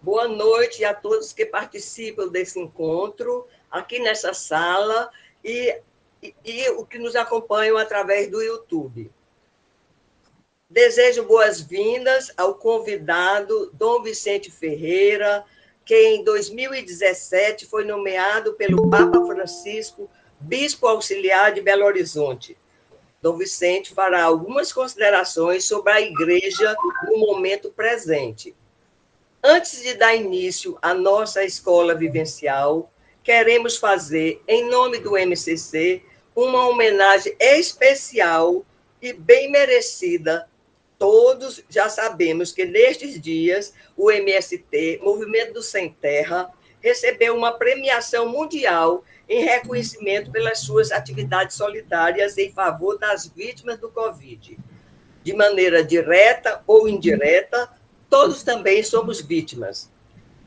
Boa noite a todos que participam desse encontro, aqui nessa sala, e o que nos acompanham através do YouTube. Desejo boas-vindas ao convidado Dom Vicente Ferreira, que em 2017 foi nomeado pelo Papa Francisco Bispo Auxiliar de Belo Horizonte. Dom Vicente fará algumas considerações sobre a Igreja no momento presente. Antes de dar início à nossa escola vivencial, queremos fazer, em nome do MCC, uma homenagem especial e bem merecida. Todos já sabemos que, nestes dias, o MST, Movimento do Sem Terra, recebeu uma premiação mundial em reconhecimento pelas suas atividades solidárias em favor das vítimas do Covid. De maneira direta ou indireta, todos também somos vítimas.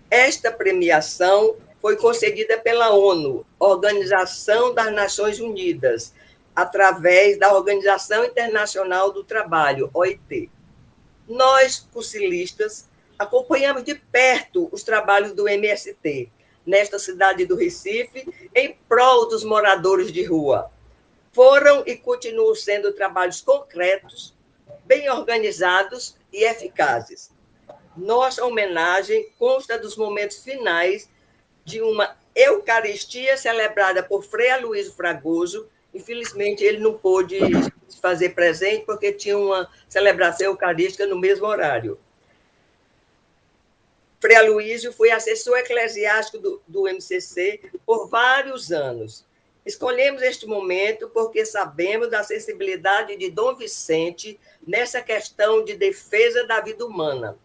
Esta premiação foi concedida pela ONU, Organização das Nações Unidas, através da Organização Internacional do Trabalho, OIT. Nós, cursilistas, acompanhamos de perto os trabalhos do MST, nesta cidade do Recife, em prol dos moradores de rua. Foram e continuam sendo trabalhos concretos, bem organizados e eficazes. Nossa homenagem consta dos momentos finais de uma Eucaristia celebrada por Frei Aloysio Fragoso. Infelizmente, ele não pôde se fazer presente porque tinha uma celebração eucarística no mesmo horário. Frei Aloysio foi assessor eclesiástico do MCC por vários anos. Escolhemos este momento porque sabemos da sensibilidade de Dom Vicente nessa questão de defesa da vida humana.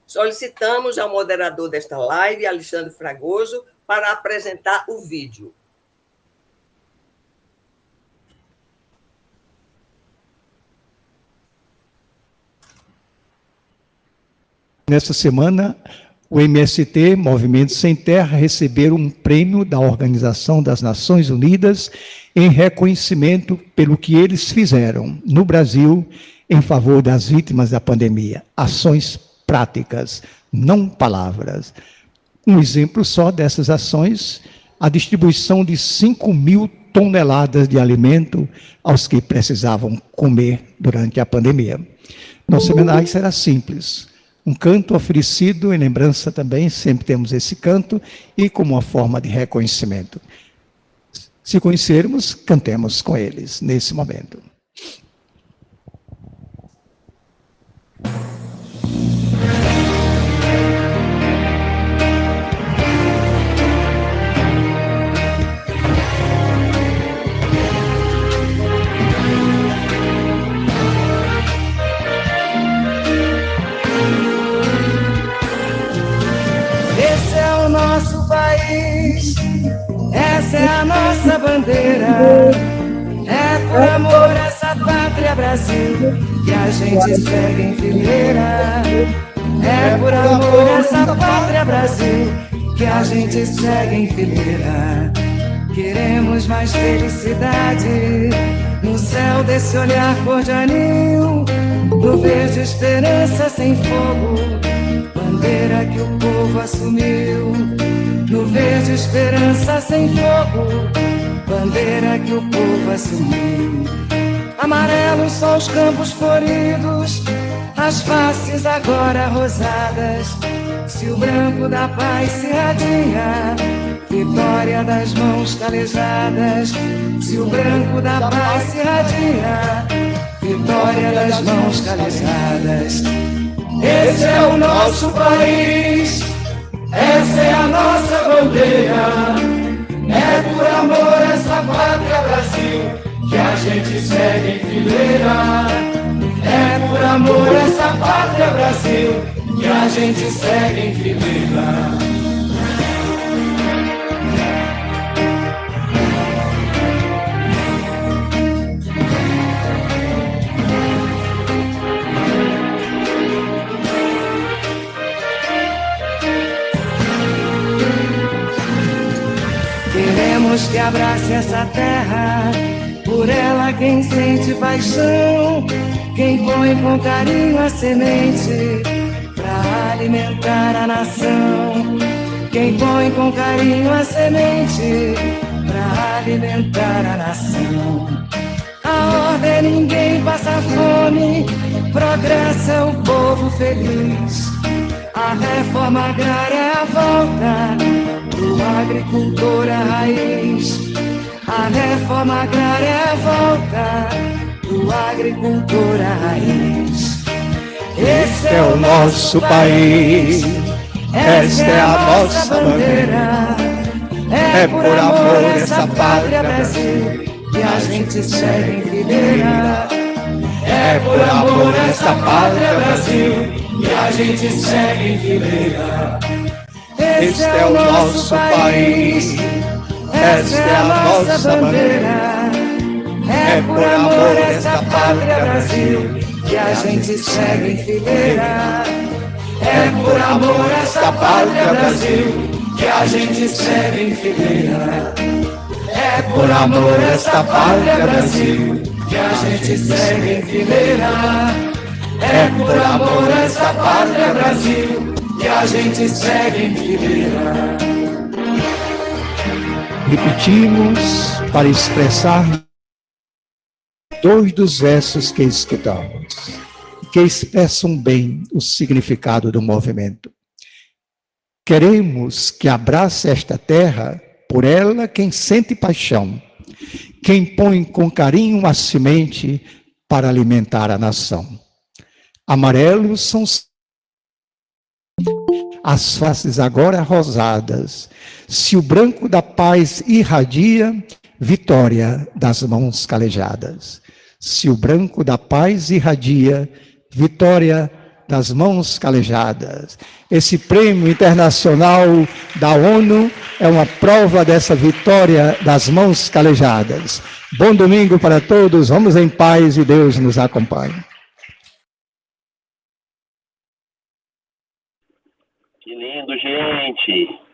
Solicitamos ao moderador desta live, Alexandre Fragoso, para apresentar o vídeo. Nesta semana, o MST, Movimento Sem Terra, receberam um prêmio da Organização das Nações Unidas em reconhecimento pelo que eles fizeram no Brasil em favor das vítimas da pandemia. Ações práticas, não palavras. Um exemplo só dessas ações, a distribuição de 5.000 toneladas de alimento aos que precisavam comer durante a pandemia. Nossa homenagem será simples. Um canto oferecido em lembrança também, sempre temos esse canto, e como uma forma de reconhecimento. Se conhecermos, cantemos com eles nesse momento. Essa é a nossa bandeira, é por amor a essa pátria Brasil que a gente segue em fileira. É por amor a essa pátria Brasil que a gente segue em fileira. Queremos mais felicidade no céu desse olhar cor de anil, no verde esperança sem fogo, bandeira que o povo assumiu. No verde esperança sem fogo, bandeira que o povo assumiu. Amarelos só os campos floridos, as faces agora rosadas. Se o branco da paz se radia, vitória das mãos calejadas. Se o branco da paz se radia, vitória das mãos calejadas. Esse é o nosso país, essa é a nossa bandeira, é por amor essa pátria Brasil que a gente segue em fileira. É por amor essa pátria Brasil que a gente segue em fileira. Queremos que abrace essa terra, por ela quem sente paixão, quem põe com carinho a semente, pra para alimentar a nação. Quem põe com carinho a semente para alimentar a nação. A ordem é ninguém passa fome, progresso é o povo feliz. A reforma agrária é a volta pro agricultor a raiz. A reforma agrária é a volta pro agricultor a raiz. Este é o nosso país, esta é a nossa bandeira. É por amor essa pátria Brasil que a gente segue em fileira. É por amor essa pátria Brasil que a gente segue em fileira. Este é o nosso país, esta é a nossa bandeira. É por amor essa pátria Brasil que a gente segue em fileira. É por amor essa pátria Brasil que a gente segue em fileira. É por amor esta pátria Brasil que a gente segue em fileira. É por amor esta pátria Brasil que a gente segue em fileira. Repetimos para expressar dois dos versos que escutamos, que expressam bem o significado do movimento. Queremos que abrace esta terra, por ela quem sente paixão, quem põe com carinho a semente para alimentar a nação. Amarelos são as faces agora rosadas. Se o branco da paz irradia, vitória das mãos calejadas. Se o branco da paz irradia, vitória das mãos calejadas. Esse prêmio internacional da ONU é uma prova dessa vitória das mãos calejadas. Bom domingo para todos, vamos em paz e Deus nos acompanhe. Que lindo, gente!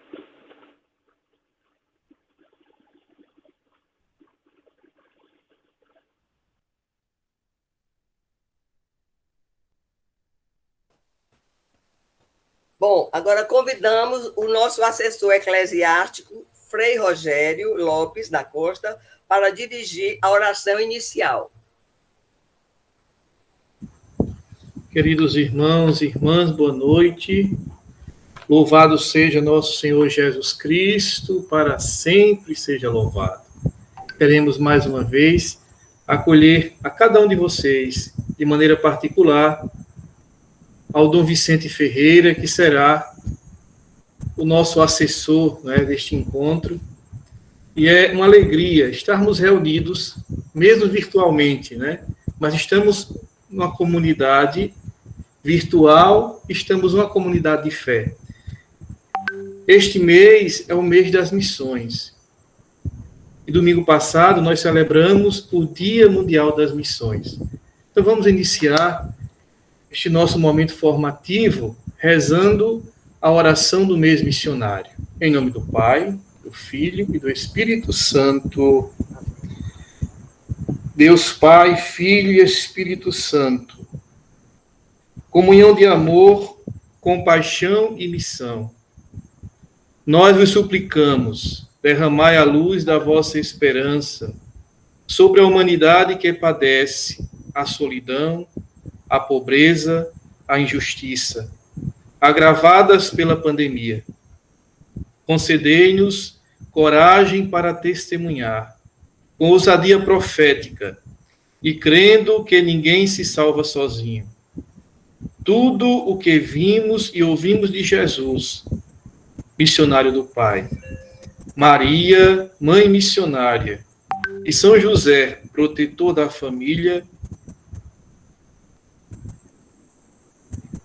Bom, agora convidamos o nosso assessor eclesiástico, Frei Rogério Lopes da Costa, para dirigir a oração inicial. Queridos irmãos e irmãs, boa noite. Louvado seja nosso Senhor Jesus Cristo, para sempre seja louvado. Queremos mais uma vez acolher a cada um de vocês, de maneira particular, ao Dom Vicente Ferreira, que será o nosso assessor, né, deste encontro. E é uma alegria estarmos reunidos, mesmo virtualmente, né? Mas estamos numa comunidade virtual, estamos numa comunidade de fé. Este mês é o mês das missões. E domingo passado nós celebramos o Dia Mundial das Missões. Então vamos iniciar este nosso momento formativo rezando a oração do mês missionário. Em nome do Pai, do Filho e do Espírito Santo. Deus Pai, Filho e Espírito Santo. Comunhão de amor, compaixão e missão. Nós vos suplicamos, derramai a luz da vossa esperança sobre a humanidade que padece a solidão, a pobreza, a injustiça, agravadas pela pandemia. Concedei-nos coragem para testemunhar, com ousadia profética, e crendo que ninguém se salva sozinho. Tudo o que vimos e ouvimos de Jesus, missionário do Pai, Maria, mãe missionária, e São José, protetor da família,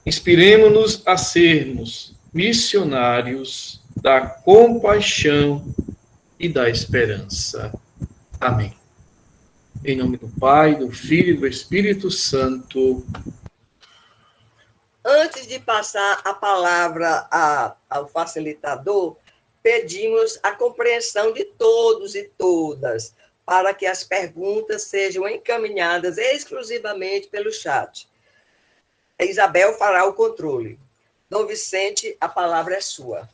inspiremo-nos a sermos missionários da compaixão e da esperança. Amém. Em nome do Pai, do Filho e do Espírito Santo. Antes de passar a palavra ao facilitador, pedimos a compreensão de todos e todas, para que as perguntas sejam encaminhadas exclusivamente pelo chat. A Isabel fará o controle. Dom Vicente, a palavra é sua.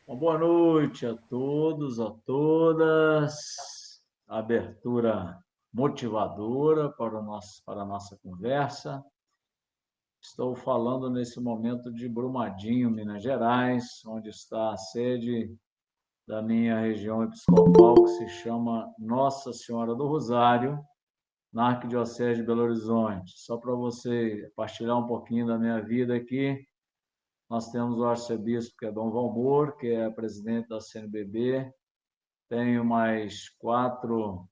Boa noite a todos, a todas. Abertura motivadora para a nossa conversa. Estou falando nesse momento de Brumadinho, Minas Gerais, onde está a sede da minha região episcopal, que se chama Nossa Senhora do Rosário, na Arquidiocese de Belo Horizonte. Só para você partilhar um pouquinho da minha vida aqui, nós temos o arcebispo, que é Dom Valmor, que é presidente da CNBB. Tenho mais 4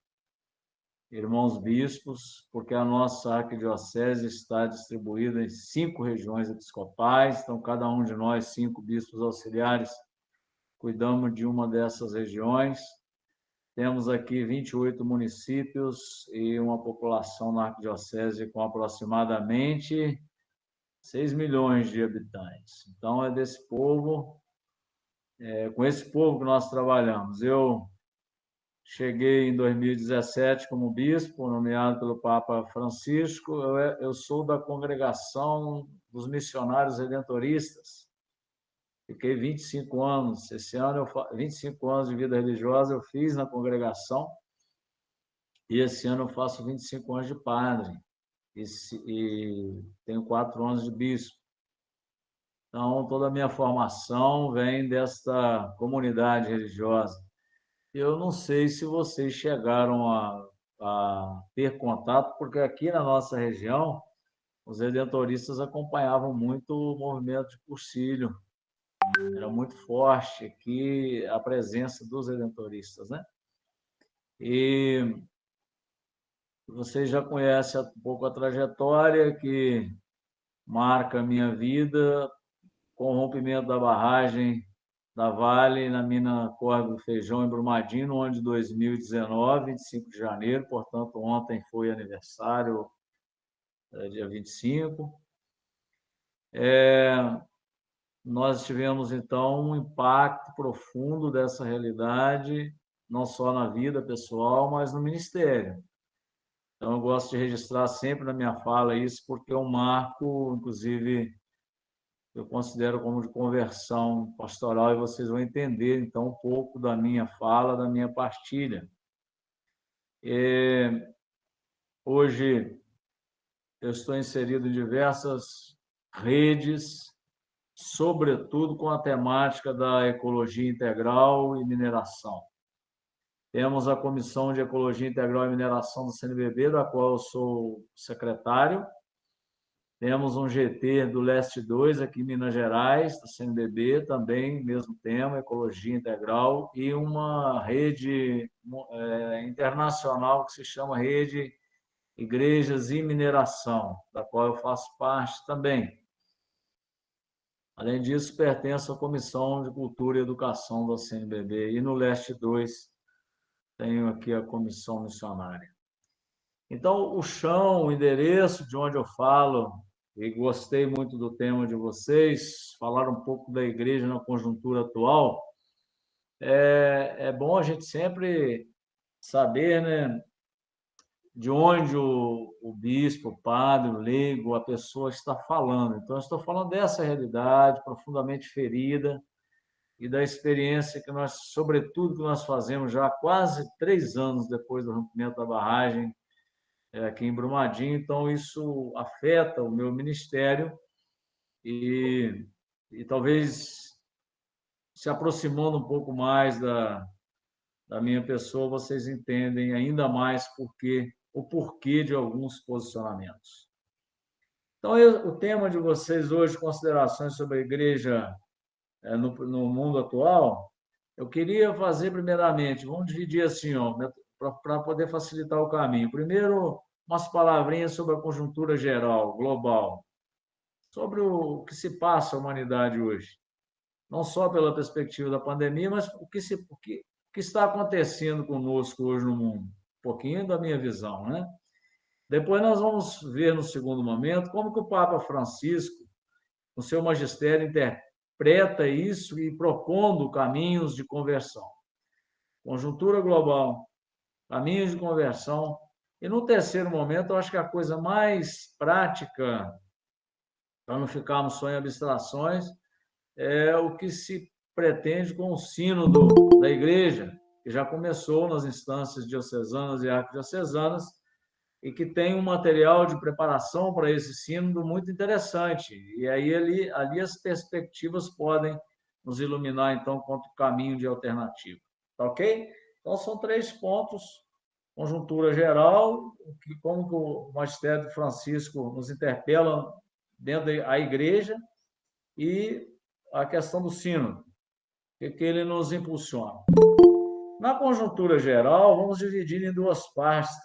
irmãos bispos, porque a nossa arquidiocese está distribuída em 5 regiões episcopais, então cada um de nós, 5 bispos auxiliares, cuidamos de uma dessas regiões. Temos aqui 28 municípios e uma população na arquidiocese com aproximadamente 6 milhões de habitantes. Então, é desse povo, com esse povo que nós trabalhamos. Eu cheguei em 2017 como bispo, nomeado pelo Papa Francisco. Eu sou da congregação dos missionários redentoristas. Fiquei 25 anos. Esse ano, 25 anos de vida religiosa eu fiz na congregação. E esse ano eu faço 25 anos de padre. E tenho 4 anos de bispo. Então, toda a minha formação vem desta comunidade religiosa. Eu não sei se vocês chegaram a ter contato, porque aqui na nossa região, os redentoristas acompanhavam muito o movimento de Cursilho. Era muito forte aqui a presença dos redentoristas, né? E vocês já conhecem um pouco a trajetória que marca a minha vida, com o rompimento da barragem da Vale na mina Córrego do Feijão, em Brumadinho, no ano de 2019, 25 de janeiro, portanto, ontem foi aniversário, dia 25. Nós tivemos, então, um impacto profundo dessa realidade, não só na vida pessoal, mas no ministério. Então, eu gosto de registrar sempre na minha fala isso, porque é um marco, inclusive, eu considero como de conversão pastoral, e vocês vão entender, então, um pouco da minha fala, da minha partilha. Hoje, eu estou inserido em diversas redes, sobretudo com a temática da ecologia integral e mineração. Temos a Comissão de Ecologia Integral e Mineração do CNBB, da qual eu sou secretário. Temos um GT do Leste 2, aqui em Minas Gerais, do CNBB, também, mesmo tema, ecologia integral, e uma rede internacional que se chama Rede Igrejas e Mineração, da qual eu faço parte também. Além disso, pertenço à Comissão de Cultura e Educação da CNBB, e no Leste 2 tenho aqui a Comissão Missionária. Então, o chão, o endereço de onde eu falo, e gostei muito do tema de vocês, falar um pouco da igreja na conjuntura atual. É bom a gente sempre saber, né, de onde o bispo, o padre, o leigo, a pessoa está falando. Então, eu estou falando dessa realidade profundamente ferida e da experiência que nós, sobretudo, que nós fazemos já há quase 3 anos depois do rompimento da barragem aqui em Brumadinho. Então, isso afeta o meu ministério e talvez se aproximando um pouco mais da minha pessoa, vocês entendem ainda mais o porquê de alguns posicionamentos. Então, o tema de vocês hoje, considerações sobre a igreja no mundo atual, eu queria fazer primeiramente, vamos dividir assim, para poder facilitar o caminho. Primeiro, umas palavrinhas sobre a conjuntura geral, global, sobre o que se passa a humanidade hoje. Não só pela perspectiva da pandemia, mas o que está acontecendo conosco hoje no mundo. Um pouquinho da minha visão, né? Depois nós vamos ver, no segundo momento, como que o Papa Francisco, no seu magistério, interpreta isso e propondo caminhos de conversão. Conjuntura global, caminhos de conversão. E no terceiro momento, eu acho que a coisa mais prática para não ficarmos só em abstrações, é o que se pretende com o sínodo da Igreja, que já começou nas instâncias diocesanas e arquidiocesanas, e que tem um material de preparação para esse sínodo muito interessante. E aí ali as perspectivas podem nos iluminar, então, quanto caminho de alternativa. Tá ok? Então, são 3 pontos: conjuntura geral, como que o magistério de Francisco nos interpela dentro da igreja, e a questão do sínodo, que ele nos impulsiona. Na conjuntura geral, vamos dividir em 2 partes.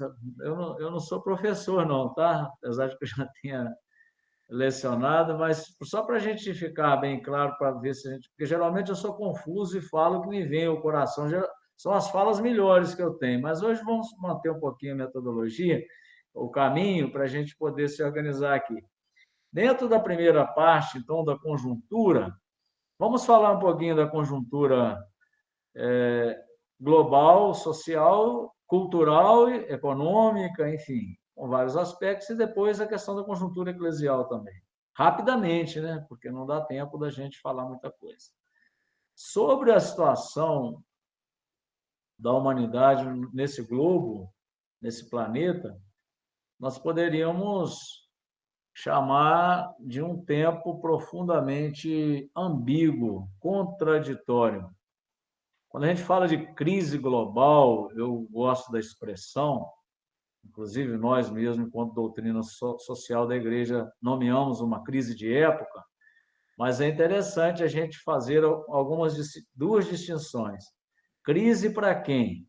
Eu não sou professor, não, tá? Apesar de que eu já tenha lecionado, mas só para a gente ficar bem claro, para ver se a gente... Porque geralmente eu sou confuso e falo o que me vem ao coração. São as falas melhores que eu tenho, mas hoje vamos manter um pouquinho a metodologia, o caminho, para a gente poder se organizar aqui. Dentro da primeira parte, então, da conjuntura, vamos falar um pouquinho da conjuntura global, social, cultural, econômica, enfim, com vários aspectos, e depois a questão da conjuntura eclesial também. Rapidamente, né? Porque não dá tempo da gente falar muita coisa. Sobre a situação da humanidade nesse globo, nesse planeta, nós poderíamos chamar de um tempo profundamente ambíguo, contraditório. Quando a gente fala de crise global, eu gosto da expressão, inclusive nós mesmos, enquanto doutrina social da Igreja, nomeamos uma crise de época, mas é interessante a gente fazer algumas 2 distinções. Crise para quem?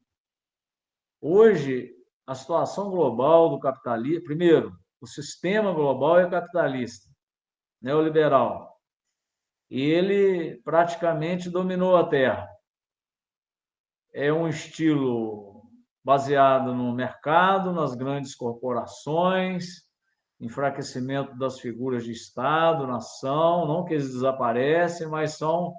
Hoje, a situação global do capitalismo, primeiro, o sistema global é capitalista, neoliberal, e ele praticamente dominou a Terra. É um estilo baseado no mercado, nas grandes corporações, enfraquecimento das figuras de Estado, nação, não que eles desaparecem, mas são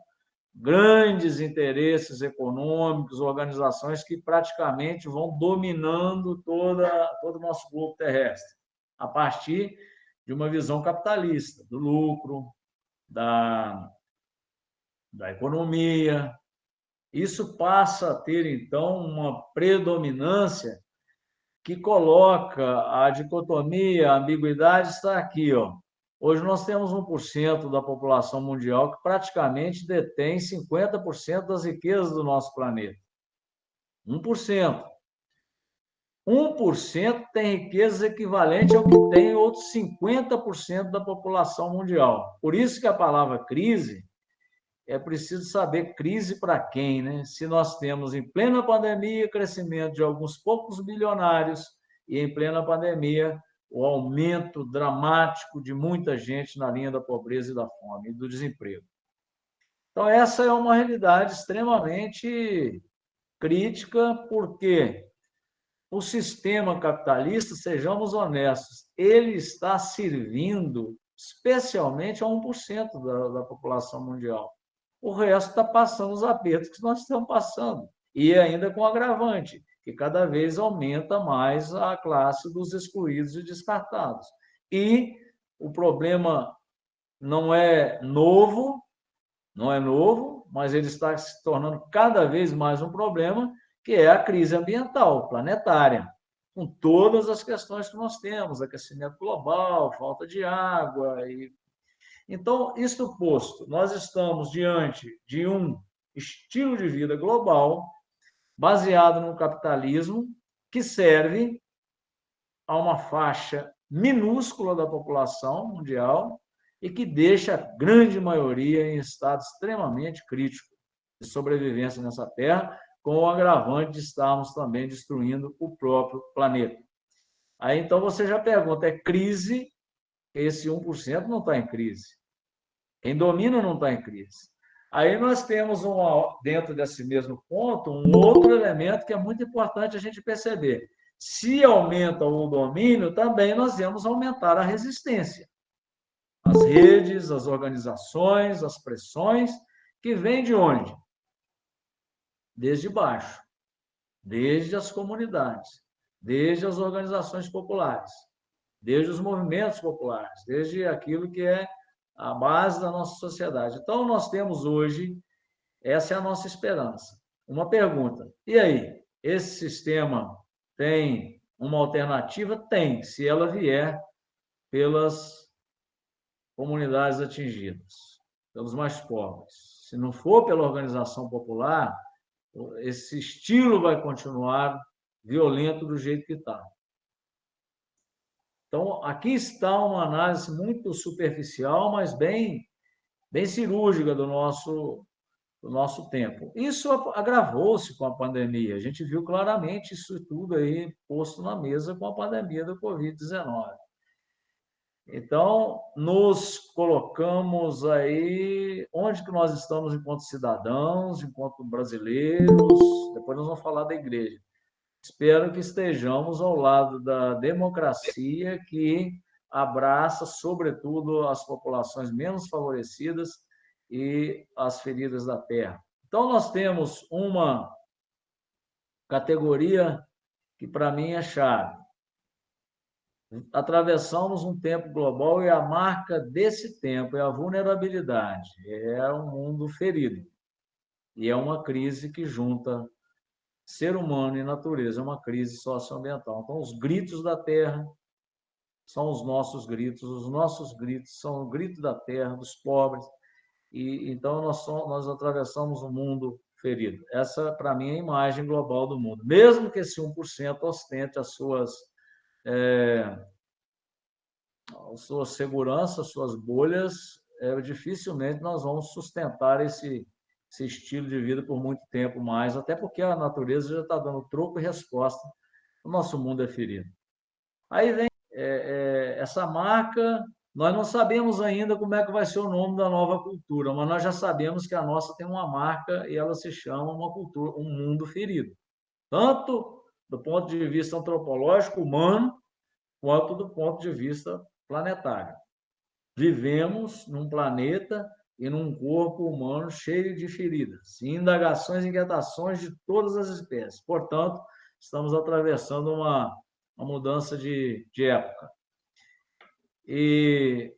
grandes interesses econômicos, organizações que praticamente vão dominando todo o nosso globo terrestre, a partir de uma visão capitalista, do lucro, da economia. Isso passa a ter, então, uma predominância que coloca a dicotomia, a ambiguidade está aqui, ó. Hoje nós temos 1% da população mundial que praticamente detém 50% das riquezas do nosso planeta. 1%. 1% tem riqueza equivalente ao que tem outros 50% da população mundial. Por isso que a palavra crise, é preciso saber crise para quem, né? Se nós temos em plena pandemia crescimento de alguns poucos bilionários e em plena pandemia o aumento dramático de muita gente na linha da pobreza e da fome e do desemprego. Então, essa é uma realidade extremamente crítica, porque o sistema capitalista, sejamos honestos, ele está servindo especialmente a 1% da população mundial. O resto está passando os apertos que nós estamos passando, e ainda com agravante, que cada vez aumenta mais a classe dos excluídos e descartados. E o problema não é novo, mas ele está se tornando cada vez mais um problema, que é a crise ambiental planetária, com todas as questões que nós temos, aquecimento global, falta de água. Então, isto posto, nós estamos diante de um estilo de vida global baseado no capitalismo que serve a uma faixa minúscula da população mundial e que deixa a grande maioria em estado extremamente crítico de sobrevivência nessa Terra, com o agravante de estarmos também destruindo o próprio planeta. Aí, então, você já pergunta, é crise? Esse 1% não está em crise. Quem domina não está em crise. Aí nós temos, dentro desse mesmo ponto, um outro elemento que é muito importante a gente perceber. Se aumenta o domínio, também nós vamos aumentar a resistência. As redes, as organizações, as pressões, que vêm de onde? Desde baixo, desde as comunidades, desde as organizações populares, desde os movimentos populares, desde aquilo que é a base da nossa sociedade. Então, nós temos hoje, essa é a nossa esperança. Uma pergunta: e aí? Esse sistema tem uma alternativa? Tem, se ela vier pelas comunidades atingidas, pelos mais pobres. Se não for pela organização popular, esse estilo vai continuar violento do jeito que está. Então, aqui está uma análise muito superficial, mas bem cirúrgica do nosso tempo. Isso agravou-se com a pandemia. A gente viu claramente isso tudo aí posto na mesa com a pandemia da Covid-19. Então, nos colocamos aí onde que nós estamos enquanto cidadãos, enquanto brasileiros, depois nós vamos falar da igreja. Espero que estejamos ao lado da democracia que abraça, sobretudo, as populações menos favorecidas e as feridas da terra. Então, nós temos uma categoria que, para mim, é chave. Atravessamos um tempo global e a marca desse tempo é a vulnerabilidade, é um mundo ferido. E é uma crise que junta ser humano e natureza, é uma crise socioambiental. Então, os gritos da terra são os nossos gritos são o grito da terra, dos pobres, e então nós atravessamos um mundo ferido. Essa, para mim, é a imagem global do mundo. Mesmo que esse 1% ostente as suas seguranças, as suas bolhas, dificilmente nós vamos sustentar esse estilo de vida por muito tempo mais, até porque a natureza já está dando troco e resposta. O nosso mundo é ferido. Aí vem essa marca, nós não sabemos ainda como é que vai ser o nome da nova cultura, mas nós já sabemos que a nossa tem uma marca e ela se chama uma cultura, um mundo ferido. Tanto do ponto de vista antropológico, humano, quanto do ponto de vista planetário. Vivemos num planeta e num corpo humano cheio de feridas, indagações e inquietações de todas as espécies. Portanto, estamos atravessando uma mudança de época. E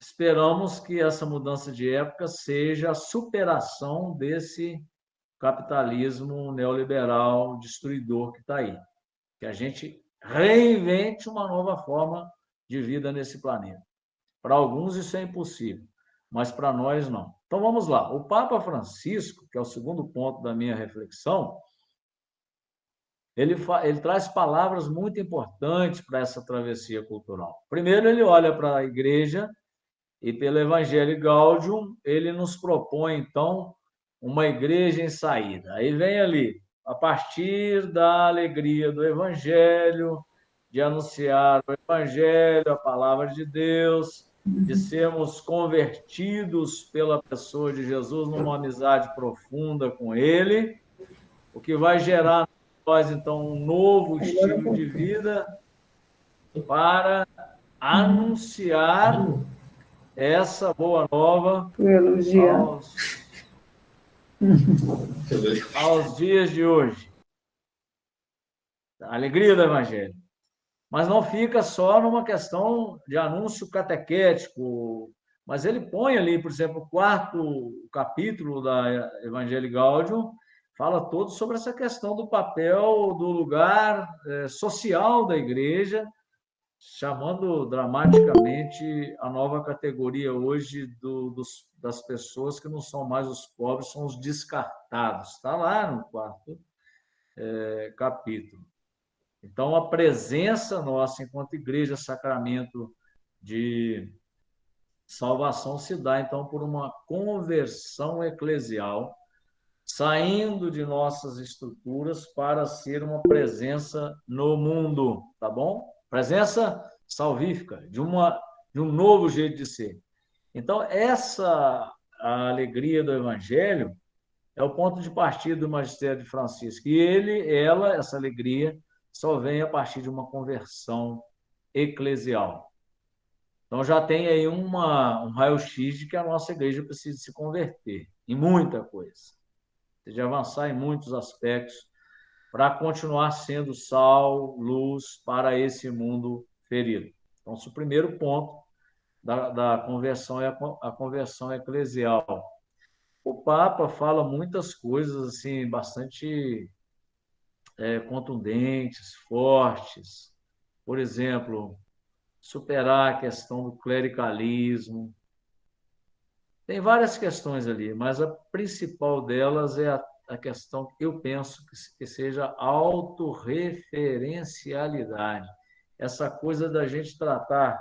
esperamos que essa mudança de época seja a superação desse capitalismo neoliberal destruidor que está aí. Que a gente reinvente uma nova forma de vida nesse planeta. Para alguns isso é impossível, mas para nós não. Então vamos lá. O Papa Francisco, que é o segundo ponto da minha reflexão, ele traz palavras muito importantes para essa travessia cultural. Primeiro, ele olha para a igreja e, pelo Evangelho Gaudium, ele nos propõe, então, uma igreja em saída. Aí vem ali, a partir da alegria do Evangelho, de anunciar o Evangelho, a palavra de Deus, de sermos convertidos pela pessoa de Jesus numa amizade profunda com Ele, o que vai gerar em nós, então, um novo estilo de vida para anunciar essa boa nova aos dias de hoje. A alegria do Evangelho. Mas não fica só numa questão de anúncio catequético, mas ele põe ali, por exemplo, o quarto capítulo da Evangelii Gaudium, fala todo sobre essa questão do papel, do lugar social da igreja, chamando dramaticamente a nova categoria hoje das pessoas que não são mais os pobres, são os descartados. Está lá no quarto capítulo. Então, a presença nossa enquanto igreja, sacramento de salvação, se dá, então, por uma conversão eclesial, saindo de nossas estruturas para ser uma presença no mundo, tá bom? Presença salvífica, de um novo jeito de ser. Então, a alegria do Evangelho é o ponto de partida do magistério de Francisco. E essa alegria, só vem a partir de uma conversão eclesial. Então, já tem aí um raio-x de que a nossa igreja precisa se converter em muita coisa, de avançar em muitos aspectos para continuar sendo sal, luz para esse mundo ferido. Então, esse é o primeiro ponto da conversão é a conversão eclesial. O Papa fala muitas coisas assim bastante contundentes, fortes. Por exemplo, superar a questão do clericalismo. Tem várias questões ali, mas a principal delas é a questão que eu penso que seja a autorreferencialidade. Essa coisa da gente tratar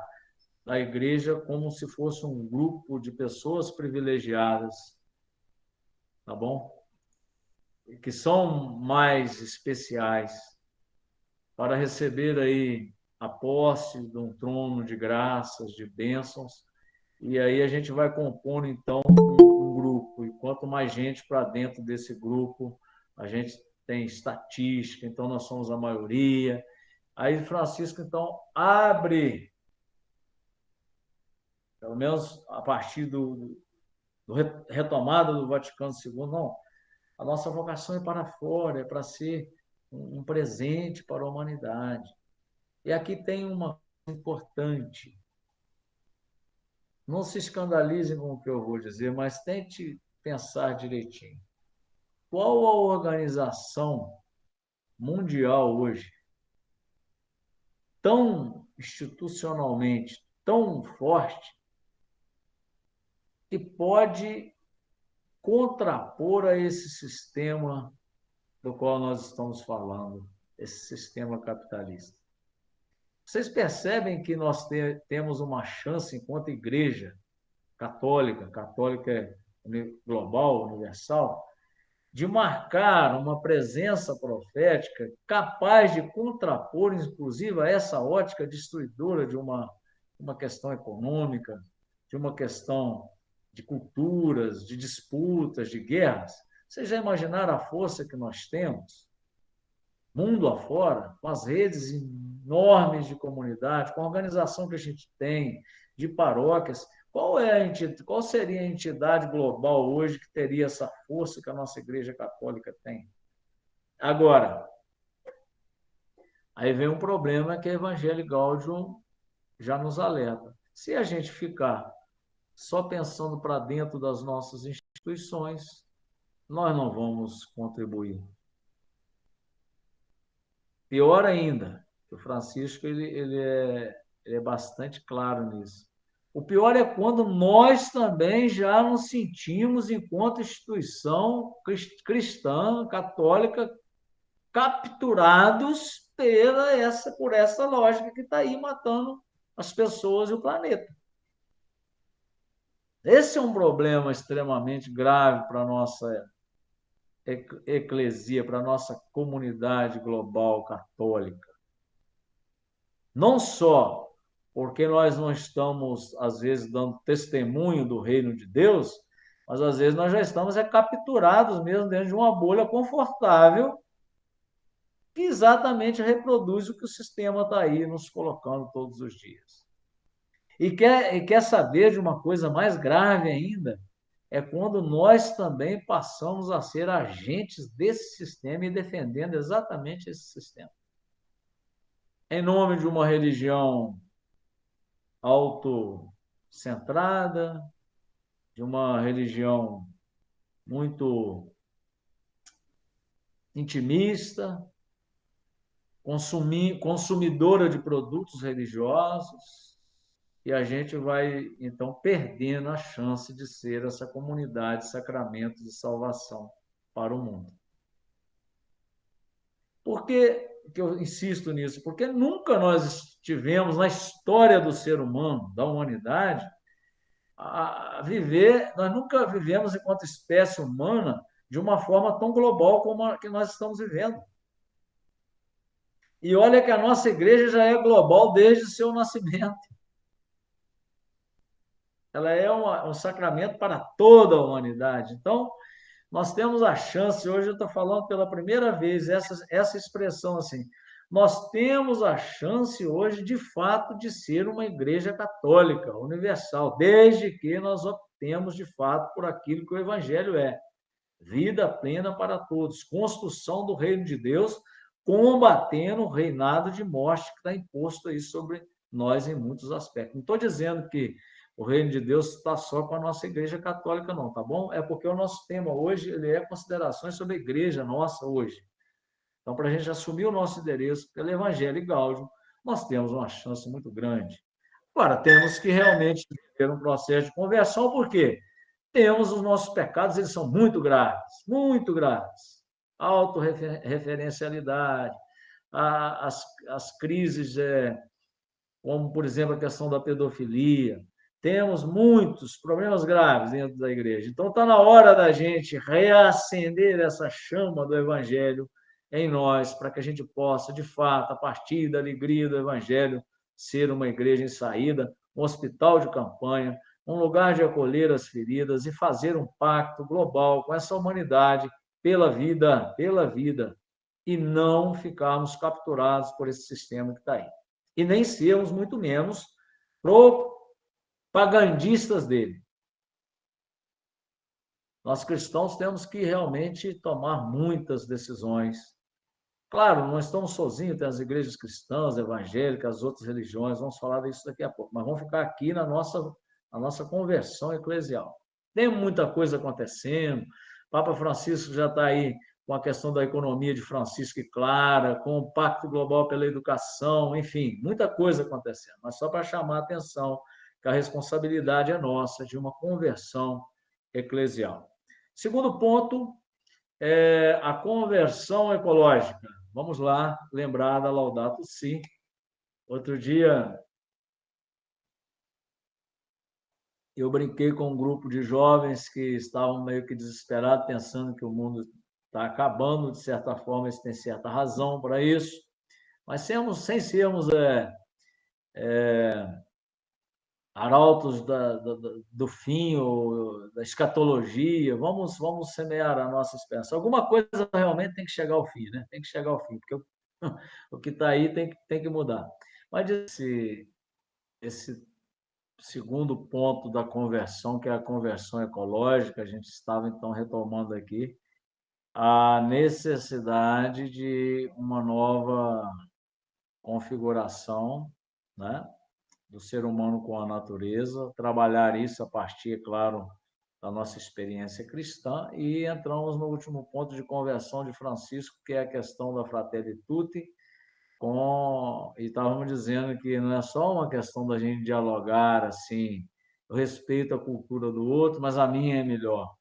a igreja como se fosse um grupo de pessoas privilegiadas, tá bom? Que são mais especiais para receber aí a posse de um trono de graças, de bênçãos, e aí a gente vai compondo, então, um grupo, e quanto mais gente para dentro desse grupo, a gente tem estatística, então nós somos a maioria. Aí Francisco, então, abre, pelo menos a partir do retomada do Vaticano II, não, a nossa vocação é para fora, é para ser um presente para a humanidade. E aqui tem uma coisa importante. Não se escandalizem com o que eu vou dizer, mas tente pensar direitinho. Qual a organização mundial hoje, tão institucionalmente, tão forte, que pode contrapor a esse sistema do qual nós estamos falando, esse sistema capitalista? Vocês percebem que nós temos uma chance, enquanto igreja católica global, universal, de marcar uma presença profética capaz de contrapor, inclusive, a essa ótica destruidora de uma questão econômica, de uma questão de culturas, de disputas, de guerras? Vocês já imaginaram a força que nós temos, mundo afora, com as redes enormes de comunidade, com a organização que a gente tem, de paróquias? Qual seria a entidade global hoje que teria essa força que a nossa Igreja Católica tem? Agora, aí vem um problema que a Evangelii Gaudium já nos alerta. Se a gente ficar só pensando para dentro das nossas instituições, nós não vamos contribuir. Pior ainda, o Francisco ele é bastante claro nisso. O pior é quando nós também já nos sentimos, enquanto instituição cristã, católica, capturados por essa lógica que está aí matando as pessoas e o planeta. Esse é um problema extremamente grave para a nossa eclesia, para a nossa comunidade global católica. Não só porque nós não estamos, às vezes, dando testemunho do reino de Deus, mas, às vezes, nós já estamos capturados mesmo dentro de uma bolha confortável que exatamente reproduz o que o sistema está aí nos colocando todos os dias. E quer saber de uma coisa mais grave ainda? É quando nós também passamos a ser agentes desse sistema e defendendo exatamente esse sistema. Em nome de uma religião autocentrada, de uma religião muito intimista, consumidora de produtos religiosos, e a gente vai, então, perdendo a chance de ser essa comunidade de sacramentos de salvação para o mundo. Por que eu insisto nisso? Porque nunca nós tivemos, na história do ser humano, da humanidade, nós nunca vivemos, enquanto espécie humana, de uma forma tão global como a que nós estamos vivendo. E olha que a nossa igreja já é global desde o seu nascimento. Ela é um sacramento para toda a humanidade. Então, nós temos a chance, hoje eu estou falando pela primeira vez essa expressão assim, nós temos a chance hoje, de fato, de ser uma igreja católica, universal, desde que nós optemos, de fato, por aquilo que o Evangelho é. Vida plena para todos, construção do reino de Deus, combatendo o reinado de morte que está imposto aí sobre nós em muitos aspectos. Não estou dizendo que o reino de Deus está só com a nossa igreja católica, não, tá bom? É porque o nosso tema hoje ele é considerações sobre a igreja nossa hoje. Então, para a gente assumir o nosso endereço pelo Evangelho e Gáudio, nós temos uma chance muito grande. Agora, temos que realmente ter um processo de conversão, porque temos os nossos pecados, eles são muito graves, muito graves. Autorreferencialidade, as crises, como, por exemplo, a questão da pedofilia. Temos muitos problemas graves dentro da igreja. Então, está na hora da gente reacender essa chama do Evangelho em nós, para que a gente possa, de fato, a partir da alegria do Evangelho, ser uma igreja em saída, um hospital de campanha, um lugar de acolher as feridas e fazer um pacto global com essa humanidade pela vida, e não ficarmos capturados por esse sistema que está aí. E nem sermos, muito menos, propagandistas dele. Nós cristãos temos que realmente tomar muitas decisões. Claro, não estamos sozinhos, tem as igrejas cristãs, evangélicas, as outras religiões, vamos falar disso daqui a pouco, mas vamos ficar aqui na nossa conversão eclesial. Tem muita coisa acontecendo, o Papa Francisco já está aí com a questão da economia de Francisco e Clara, com o Pacto Global pela Educação, enfim, muita coisa acontecendo, mas só para chamar a atenção que a responsabilidade é nossa de uma conversão eclesial. Segundo ponto, é a conversão ecológica. Vamos lá, lembrar da Laudato Si. Outro dia, eu brinquei com um grupo de jovens que estavam meio que desesperados, pensando que o mundo está acabando, de certa forma, eles têm certa razão para isso, mas sem sermos arautos do fim ou da escatologia, vamos semear a nossa esperança. Alguma coisa realmente tem que chegar ao fim, né? Tem que chegar ao fim, porque o que está aí tem que mudar. Mas esse segundo ponto da conversão, que é a conversão ecológica, a gente estava, então, retomando aqui, a necessidade de uma nova configuração, né, do ser humano com a natureza, trabalhar isso a partir, é claro, da nossa experiência cristã, e entramos no último ponto de conversão de Francisco, que é a questão da Fratelli Tutti, e estávamos dizendo que não é só uma questão da gente dialogar assim, eu respeito a cultura do outro, mas a minha é melhor.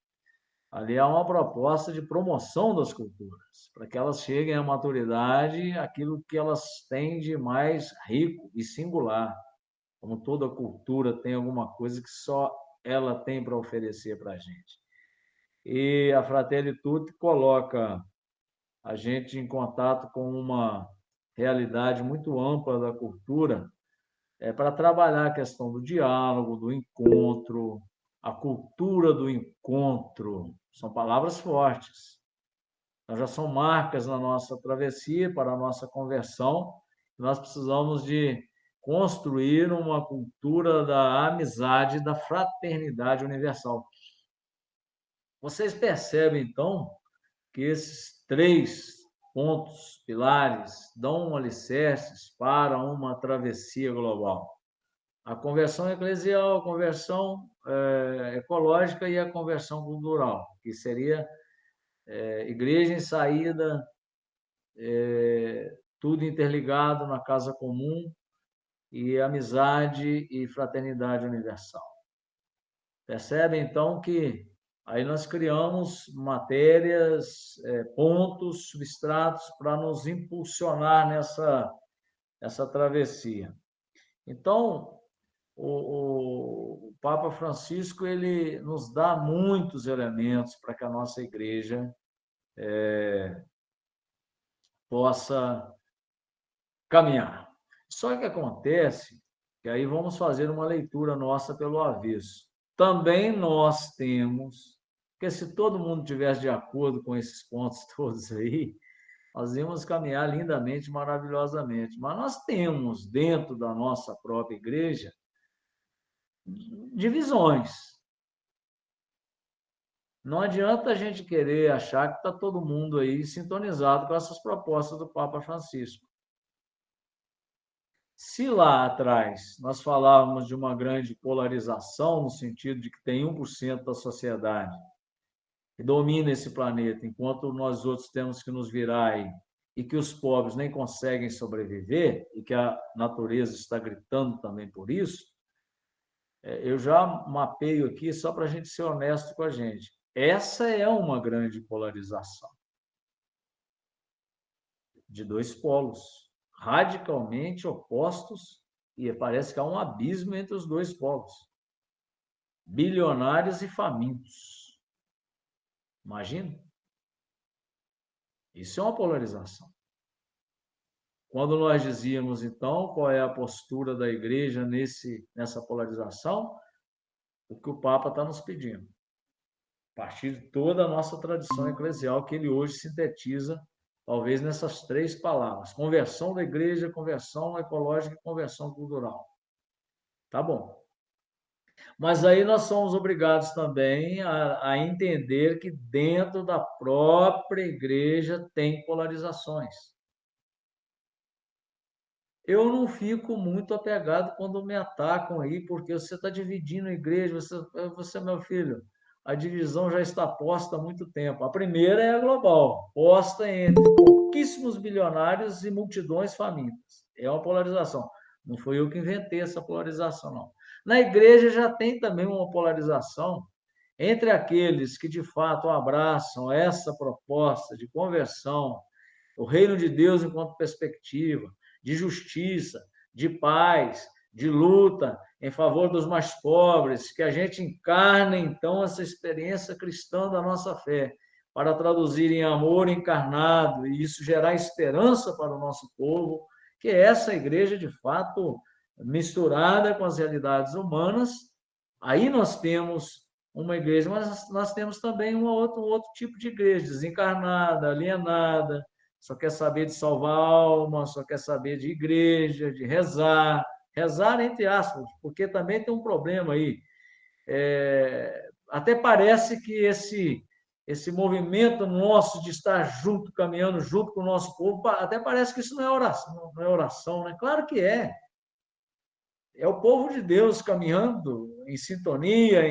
Ali há uma proposta de promoção das culturas, para que elas cheguem à maturidade, aquilo que elas têm de mais rico e singular. Como toda cultura tem alguma coisa que só ela tem para oferecer para a gente. E a Fratelli Tutti coloca a gente em contato com uma realidade muito ampla da cultura, para trabalhar a questão do diálogo, do encontro, a cultura do encontro. São palavras fortes. Então, já são marcas na nossa travessia, para a nossa conversão. Nós precisamos de construir uma cultura da amizade, da fraternidade universal. Vocês percebem, então, que esses 3 pontos, pilares, dão alicerces para uma travessia global. A conversão eclesial, a conversão ecológica e a conversão cultural, que seria igreja em saída, tudo interligado na casa comum, e amizade e fraternidade universal. Percebem, então, que aí nós criamos matérias, pontos, substratos para nos impulsionar nessa travessia. Então, o Papa Francisco ele nos dá muitos elementos para que a nossa igreja possa caminhar. Só que acontece que aí vamos fazer uma leitura nossa pelo avesso. Também nós temos, porque se todo mundo tivesse de acordo com esses pontos todos aí, nós íamos caminhar lindamente, maravilhosamente. Mas nós temos, dentro da nossa própria igreja, divisões. Não adianta a gente querer achar que está todo mundo aí sintonizado com essas propostas do Papa Francisco. Se lá atrás nós falávamos de uma grande polarização, no sentido de que tem 1% da sociedade que domina esse planeta, enquanto nós outros temos que nos virar aí, e que os pobres nem conseguem sobreviver, e que a natureza está gritando também por isso, eu já mapeio aqui só para a gente ser honesto com a gente. Essa é uma grande polarização de dois polos radicalmente opostos, e parece que há um abismo entre os dois polos, bilionários e famintos. Imagina? Isso é uma polarização. Quando nós dizíamos, então, qual é a postura da igreja nessa polarização, o que o Papa está nos pedindo, a partir de toda a nossa tradição eclesial, que ele hoje sintetiza, talvez, nessas 3 palavras: conversão da igreja, conversão ecológica e conversão cultural. Tá bom. Mas aí nós somos obrigados também a entender que dentro da própria igreja tem polarizações. Eu não fico muito apegado quando me atacam aí, porque você está dividindo a igreja, meu filho, a divisão já está posta há muito tempo. A primeira é a global, posta entre pouquíssimos bilionários e multidões famintas. É uma polarização. Não fui eu que inventei essa polarização, não. Na igreja já tem também uma polarização entre aqueles que, de fato, abraçam essa proposta de conversão, o reino de Deus enquanto perspectiva, de justiça, de paz, de luta em favor dos mais pobres, que a gente encarne, então, essa experiência cristã da nossa fé, para traduzir em amor encarnado, e isso gerar esperança para o nosso povo, que é essa igreja, de fato, misturada com as realidades humanas. Aí nós temos uma igreja, mas nós temos também um outro tipo de igreja, desencarnada, alienada, só quer saber de salvar a alma, só quer saber de igreja, de rezar, rezar entre aspas, porque também tem um problema aí. Até parece que esse movimento nosso de estar junto, caminhando junto com o nosso povo, até parece que isso não é oração, né? Claro que é. É o povo de Deus caminhando em sintonia.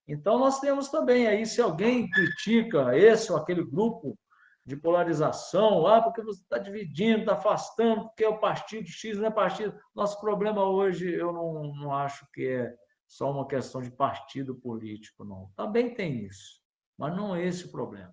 Então, nós temos também aí, se alguém critica esse ou aquele grupo de polarização, porque você está dividindo, está afastando, porque é o partido X, não é partido. Nosso problema hoje, eu não acho que é só uma questão de partido político, não. Também tem isso, mas não é esse o problema.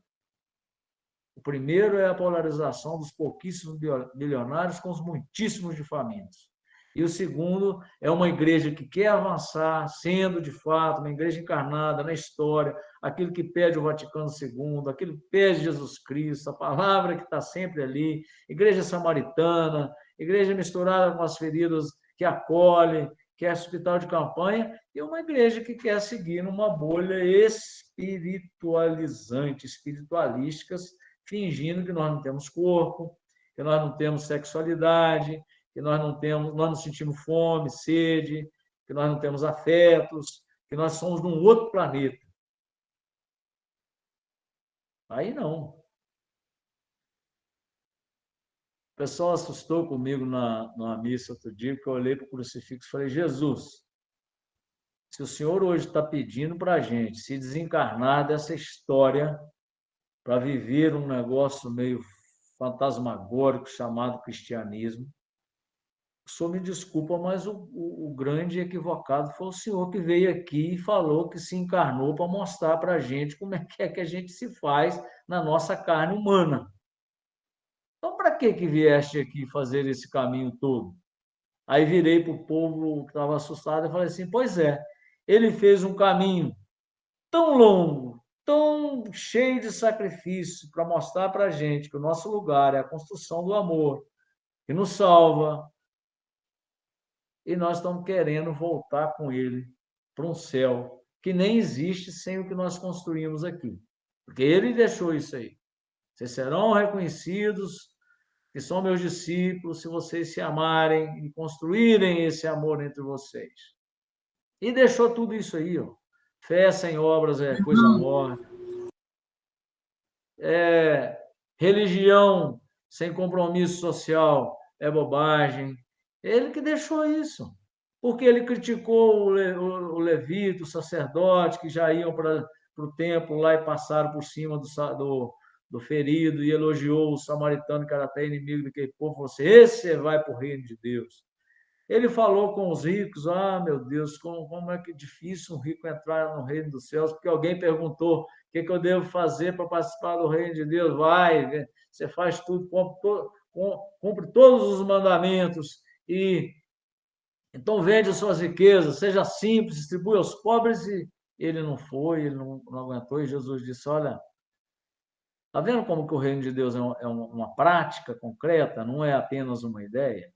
O primeiro é a polarização dos pouquíssimos bilionários com os muitíssimos de famintos. E o segundo é uma igreja que quer avançar, sendo, de fato, uma igreja encarnada na história, aquilo que pede o Vaticano II, aquilo que pede Jesus Cristo, a palavra que está sempre ali, igreja samaritana, igreja misturada com as feridas, que acolhe, que é hospital de campanha, e uma igreja que quer seguir numa bolha espiritualizante, espiritualísticas, fingindo que nós não temos corpo, que nós não temos sexualidade, que nós não sentimos fome, sede, que nós não temos afetos, que nós somos de um outro planeta. Aí não. O pessoal assustou comigo numa missa outro dia, que eu olhei para o crucifixo e falei: Jesus, se o Senhor hoje está pedindo para a gente se desencarnar dessa história para viver um negócio meio fantasmagórico chamado cristianismo, o senhor me desculpa, mas o grande equivocado foi o senhor que veio aqui e falou que se encarnou para mostrar para a gente como é que a gente se faz na nossa carne humana. Então, para que vieste aqui fazer esse caminho todo? Aí virei para o povo que estava assustado e falei assim: pois é, ele fez um caminho tão longo, tão cheio de sacrifício, para mostrar para a gente que o nosso lugar é a construção do amor, que nos salva, e nós estamos querendo voltar com ele para um céu que nem existe sem o que nós construímos aqui. Porque ele deixou isso aí. Vocês serão reconhecidos que são meus discípulos se vocês se amarem e construírem esse amor entre vocês. E deixou tudo isso aí, ó. Fé sem obras é coisa morta. Religião sem compromisso social é bobagem. Ele que deixou isso. Porque ele criticou o levita, o sacerdote, que já iam para o templo lá e passaram por cima do ferido, e elogiou o samaritano, que era até inimigo daquele povo, falou assim, esse vai para o reino de Deus. Ele falou com os ricos, meu Deus, como é que é difícil um rico entrar no reino dos céus, porque alguém perguntou, o que eu devo fazer para participar do reino de Deus? Vai, você faz tudo, cumpre todos os mandamentos, e então vende as suas riquezas, seja simples, distribui aos pobres, e ele não foi, ele não aguentou, e Jesus disse, olha, está vendo como que o reino de Deus é uma prática concreta, não é apenas uma ideia?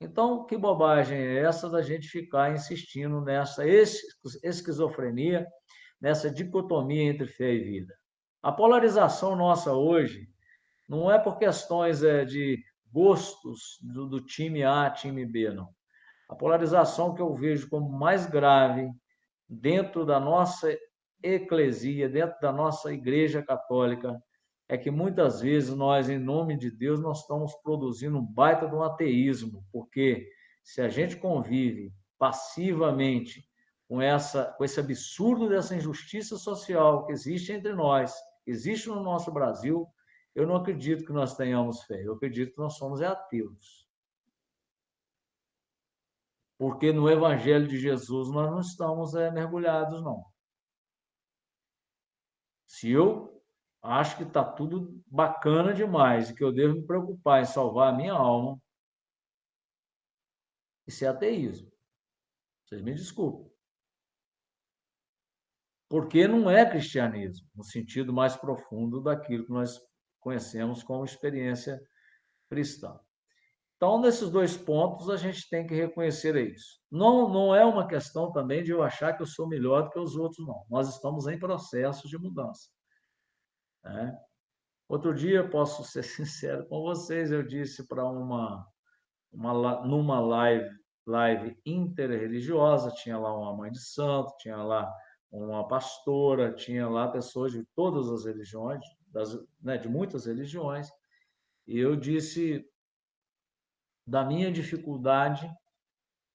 Então, que bobagem é essa da gente ficar insistindo nessa esquizofrenia, nessa dicotomia entre fé e vida? A polarização nossa hoje não é por questões de gostos do time A, time B, não. A polarização que eu vejo como mais grave dentro da nossa eclesia, dentro da nossa igreja católica, é que muitas vezes nós, em nome de Deus, nós estamos produzindo um baita de um ateísmo, porque se a gente convive passivamente com esse absurdo dessa injustiça social que existe entre nós, que existe no nosso Brasil, eu não acredito que nós tenhamos fé, eu acredito que nós somos ateus. Porque no Evangelho de Jesus nós não estamos mergulhados, não. Se eu acho que está tudo bacana demais e que eu devo me preocupar em salvar a minha alma, isso é ateísmo. Vocês me desculpem. Porque não é cristianismo, no sentido mais profundo daquilo que nós conhecemos como experiência cristã. Então, nesses dois pontos, a gente tem que reconhecer isso. Não é uma questão também de eu achar que eu sou melhor do que os outros, não. Nós estamos em processo de mudança. Né? Outro dia, posso ser sincero com vocês, eu disse para numa live interreligiosa, tinha lá uma mãe de santo, tinha lá uma pastora, tinha lá pessoas de todas as religiões, de muitas religiões, e eu disse da minha dificuldade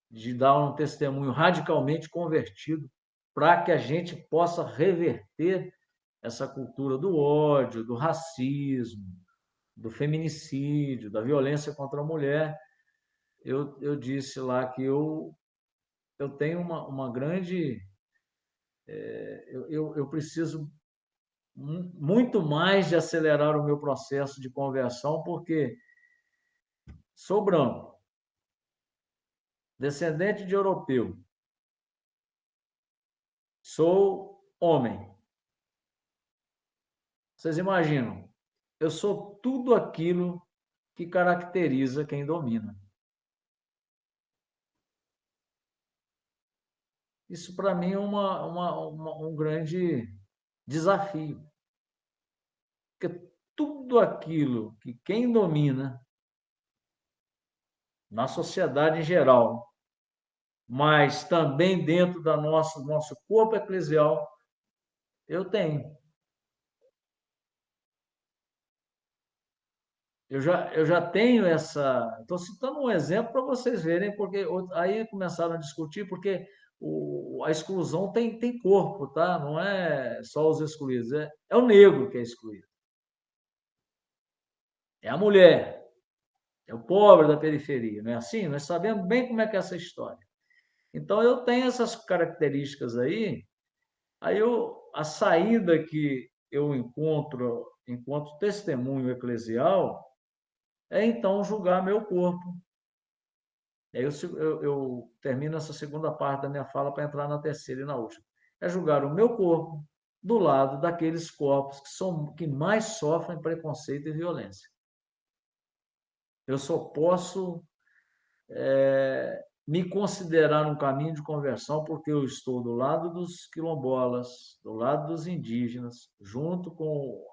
de dar um testemunho radicalmente convertido para que a gente possa reverter essa cultura do ódio, do racismo, do feminicídio, da violência contra a mulher. Eu disse lá que eu tenho uma grande... eu preciso muito mais de acelerar o meu processo de conversão, porque sou branco, descendente de europeu, sou homem. Vocês imaginam? Eu sou tudo aquilo que caracteriza quem domina. Isso, para mim, é um grande desafio. Porque tudo aquilo que quem domina, na sociedade em geral, mas também dentro do nosso corpo eclesial, eu tenho. Eu já tenho essa... Estou citando um exemplo para vocês verem, porque aí começaram a discutir, porque a exclusão tem corpo, tá? Não é só os excluídos, é o negro que é excluído. É a mulher, é o pobre da periferia, não é assim? Nós sabemos bem como é que é essa história. Então, eu tenho essas características aí a saída que eu encontro enquanto testemunho eclesial é, então, julgar meu corpo. Aí eu termino essa segunda parte da minha fala para entrar na terceira e na última. É julgar o meu corpo do lado daqueles corpos que mais sofrem preconceito e violência. Eu só posso me considerar um caminho de conversão porque eu estou do lado dos quilombolas, do lado dos indígenas, junto com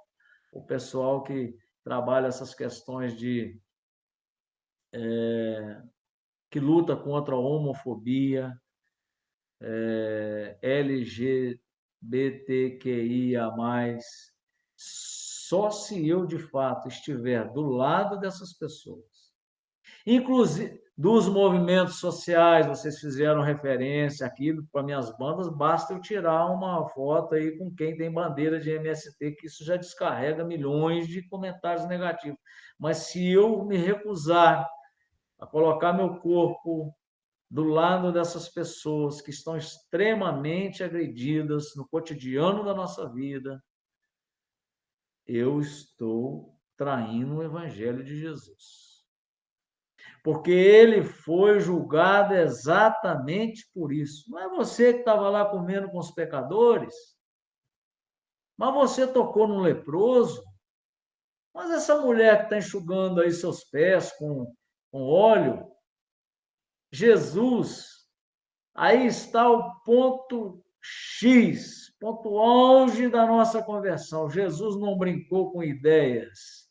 o pessoal que trabalha essas questões que luta contra a homofobia, LGBTQIA+. Só se eu, de fato, estiver do lado dessas pessoas. Inclusive, Dos movimentos sociais, vocês fizeram referência aqui para minhas bandas, basta eu tirar uma foto aí com quem tem bandeira de MST, que isso já descarrega milhões de comentários negativos. Mas se eu me recusar a colocar meu corpo do lado dessas pessoas que estão extremamente agredidas no cotidiano da nossa vida, eu estou traindo o Evangelho de Jesus. Porque ele foi julgado exatamente por isso. Não é você que estava lá comendo com os pecadores, mas você tocou num leproso, mas essa mulher que está enxugando aí seus pés com óleo, Jesus, aí está o ponto X, ponto auge da nossa conversão. Jesus não brincou com ideias,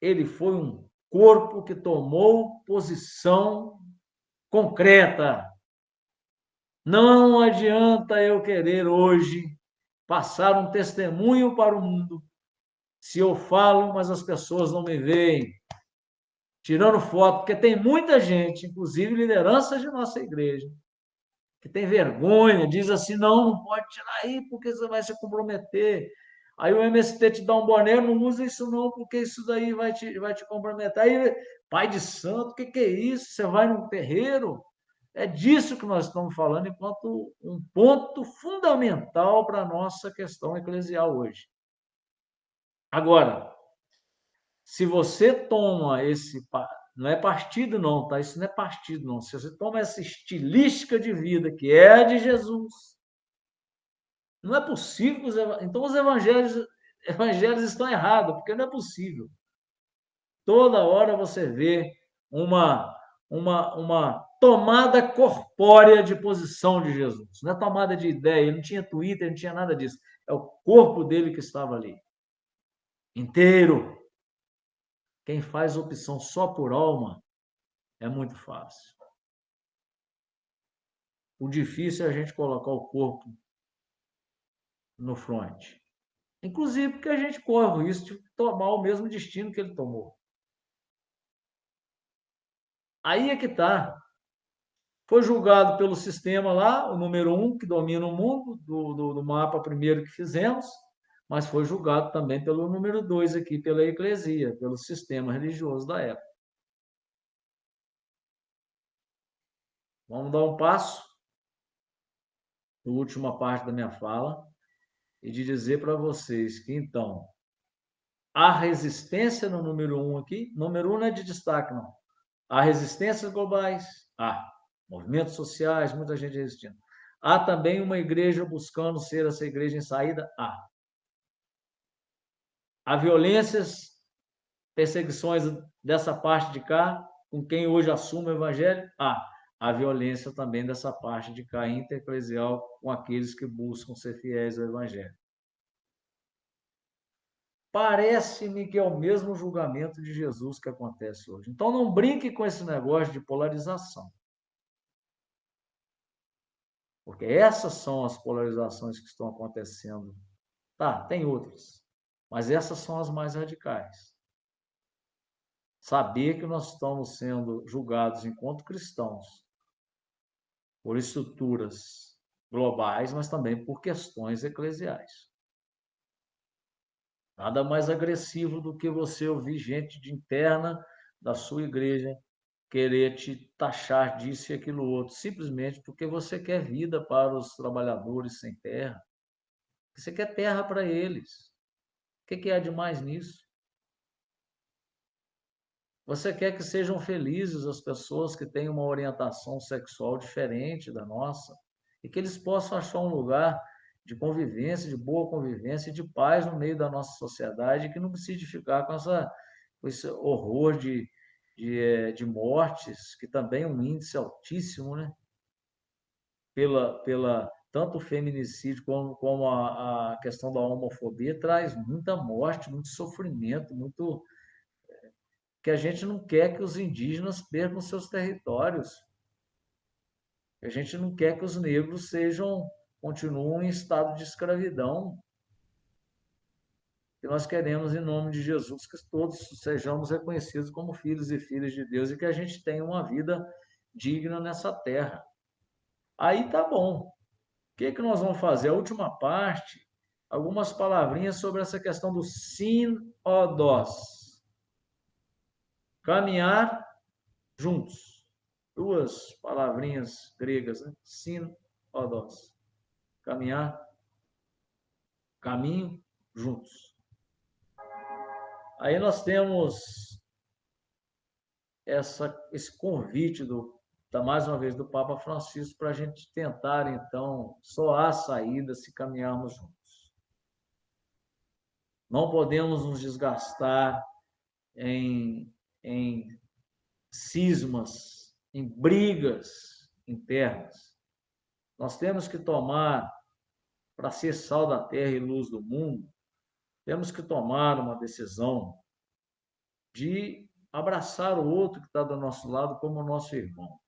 ele foi um corpo que tomou posição concreta. Não adianta eu querer hoje passar um testemunho para o mundo se eu falo, mas as pessoas não me veem, tirando foto, porque tem muita gente, inclusive lideranças de nossa igreja, que tem vergonha, diz assim, não pode tirar aí, porque você vai se comprometer. Aí o MST te dá um boné, não usa isso não, porque isso daí vai te comprometer. Aí, pai de santo, o que é isso? Você vai num terreiro? É disso que nós estamos falando enquanto um ponto fundamental para a nossa questão eclesial hoje. Agora, se você toma esse... Não é partido não, tá? Isso não é partido não. Se você toma essa estilística de vida que é a de Jesus, não é possível... Então os evangelhos estão errados, porque não é possível. Toda hora você vê uma tomada corpórea de posição de Jesus. Não é tomada de ideia, ele não tinha Twitter, não tinha nada disso. É o corpo dele que estava ali, inteiro. Quem faz opção só por alma é muito fácil. O difícil é a gente colocar o corpo no front. Inclusive porque a gente corre o risco de tomar o mesmo destino que ele tomou. Aí é que está. Foi julgado pelo sistema lá, o número 1, que domina o mundo, do mapa primeiro que fizemos, mas foi julgado também pelo número 2 aqui, pela eclesia, pelo sistema religioso da época. Vamos dar um passo, na última parte da minha fala, e de dizer para vocês que, então, há resistência no número 1 aqui, número 1 não é de destaque, não. Há resistências globais, há movimentos sociais, muita gente resistindo. Há também uma igreja buscando ser essa igreja em saída? Há violências, perseguições dessa parte de cá, com quem hoje assume o evangelho? Há violência também dessa parte de cá, intereclesial, com aqueles que buscam ser fiéis ao evangelho. Parece-me que é o mesmo julgamento de Jesus que acontece hoje. Então, não brinque com esse negócio de polarização. Porque essas são as polarizações que estão acontecendo. Tá, tem outras, mas essas são as mais radicais. Saber que nós estamos sendo julgados enquanto cristãos por estruturas globais, mas também por questões eclesiais. Nada mais agressivo do que você ouvir gente de interna da sua igreja querer te taxar disso e aquilo outro, simplesmente porque você quer vida para os trabalhadores sem terra. Você quer terra para eles. O que há de mais nisso? Você quer que sejam felizes as pessoas que têm uma orientação sexual diferente da nossa e que eles possam achar um lugar de convivência, de boa convivência e de paz no meio da nossa sociedade, que não precise ficar com esse horror de mortes, que também é um índice altíssimo, né? Tanto o feminicídio como a questão da homofobia traz muita morte, muito sofrimento, muito... que a gente não quer que os indígenas percam seus territórios. A gente não quer que os negros continuem em estado de escravidão. que nós queremos, em nome de Jesus, que todos sejamos reconhecidos como filhos e filhas de Deus e que a gente tenha uma vida digna nessa terra. Aí tá bom. O que nós vamos fazer? A última parte, algumas palavrinhas sobre essa questão do sinodos. Caminhar juntos. Duas palavrinhas gregas, né? Sinodos. Caminhar, caminho, juntos. Aí nós temos esse convite mais uma vez, do Papa Francisco para a gente tentar, então, soar a saída se caminharmos juntos. Não podemos nos desgastar em cismas, em brigas internas. Nós temos que tomar, para ser sal da terra e luz do mundo, temos que tomar uma decisão de abraçar o outro que está do nosso lado como nosso irmão.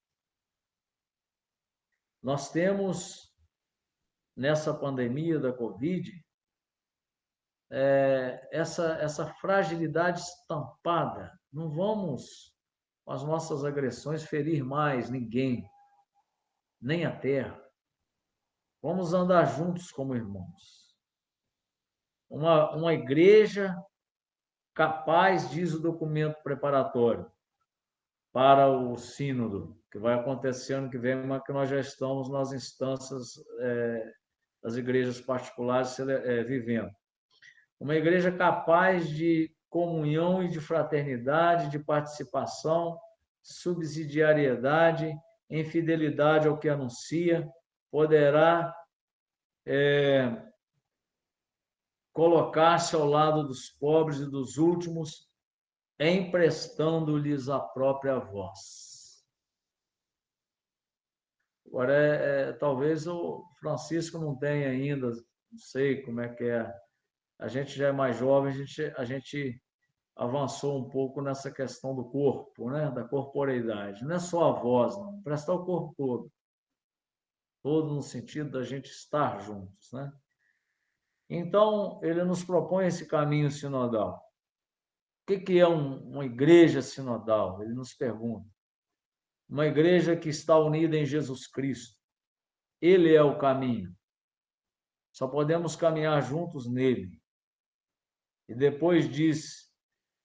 Nós temos, nessa pandemia da Covid, essa fragilidade estampada. Não vamos, com as nossas agressões, ferir mais ninguém, nem a terra. Vamos andar juntos como irmãos. Uma igreja capaz, diz o documento preparatório, para o sínodo, que vai acontecer ano que vem, mas que nós já estamos nas instâncias das igrejas particulares vivendo. Uma igreja capaz de comunhão e de fraternidade, de participação, subsidiariedade, em fidelidade ao que anuncia, poderá colocar-se ao lado dos pobres e dos últimos, emprestando-lhes a própria voz. Agora, talvez o Francisco não tenha ainda, não sei como é que é. A gente já é mais jovem, a gente avançou um pouco nessa questão do corpo, né? Da corporeidade. Não é só a voz, não. Emprestar o corpo todo. Todo no sentido da gente estar juntos, né? Então, ele nos propõe esse caminho sinodal. O que é uma igreja sinodal? Ele nos pergunta. Uma igreja que está unida em Jesus Cristo. Ele é o caminho. Só podemos caminhar juntos nele. E depois diz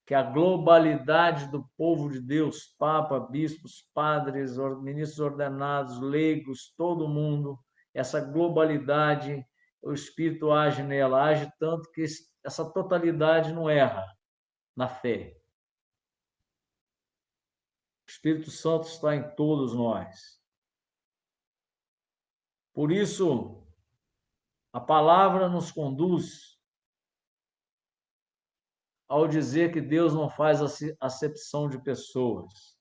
que a globalidade do povo de Deus, Papa, bispos, padres, ministros ordenados, leigos, todo mundo, essa globalidade, o Espírito age nela, age tanto que essa totalidade não erra na fé. O Espírito Santo está em todos nós. Por isso, a palavra nos conduz ao dizer que Deus não faz acepção de pessoas.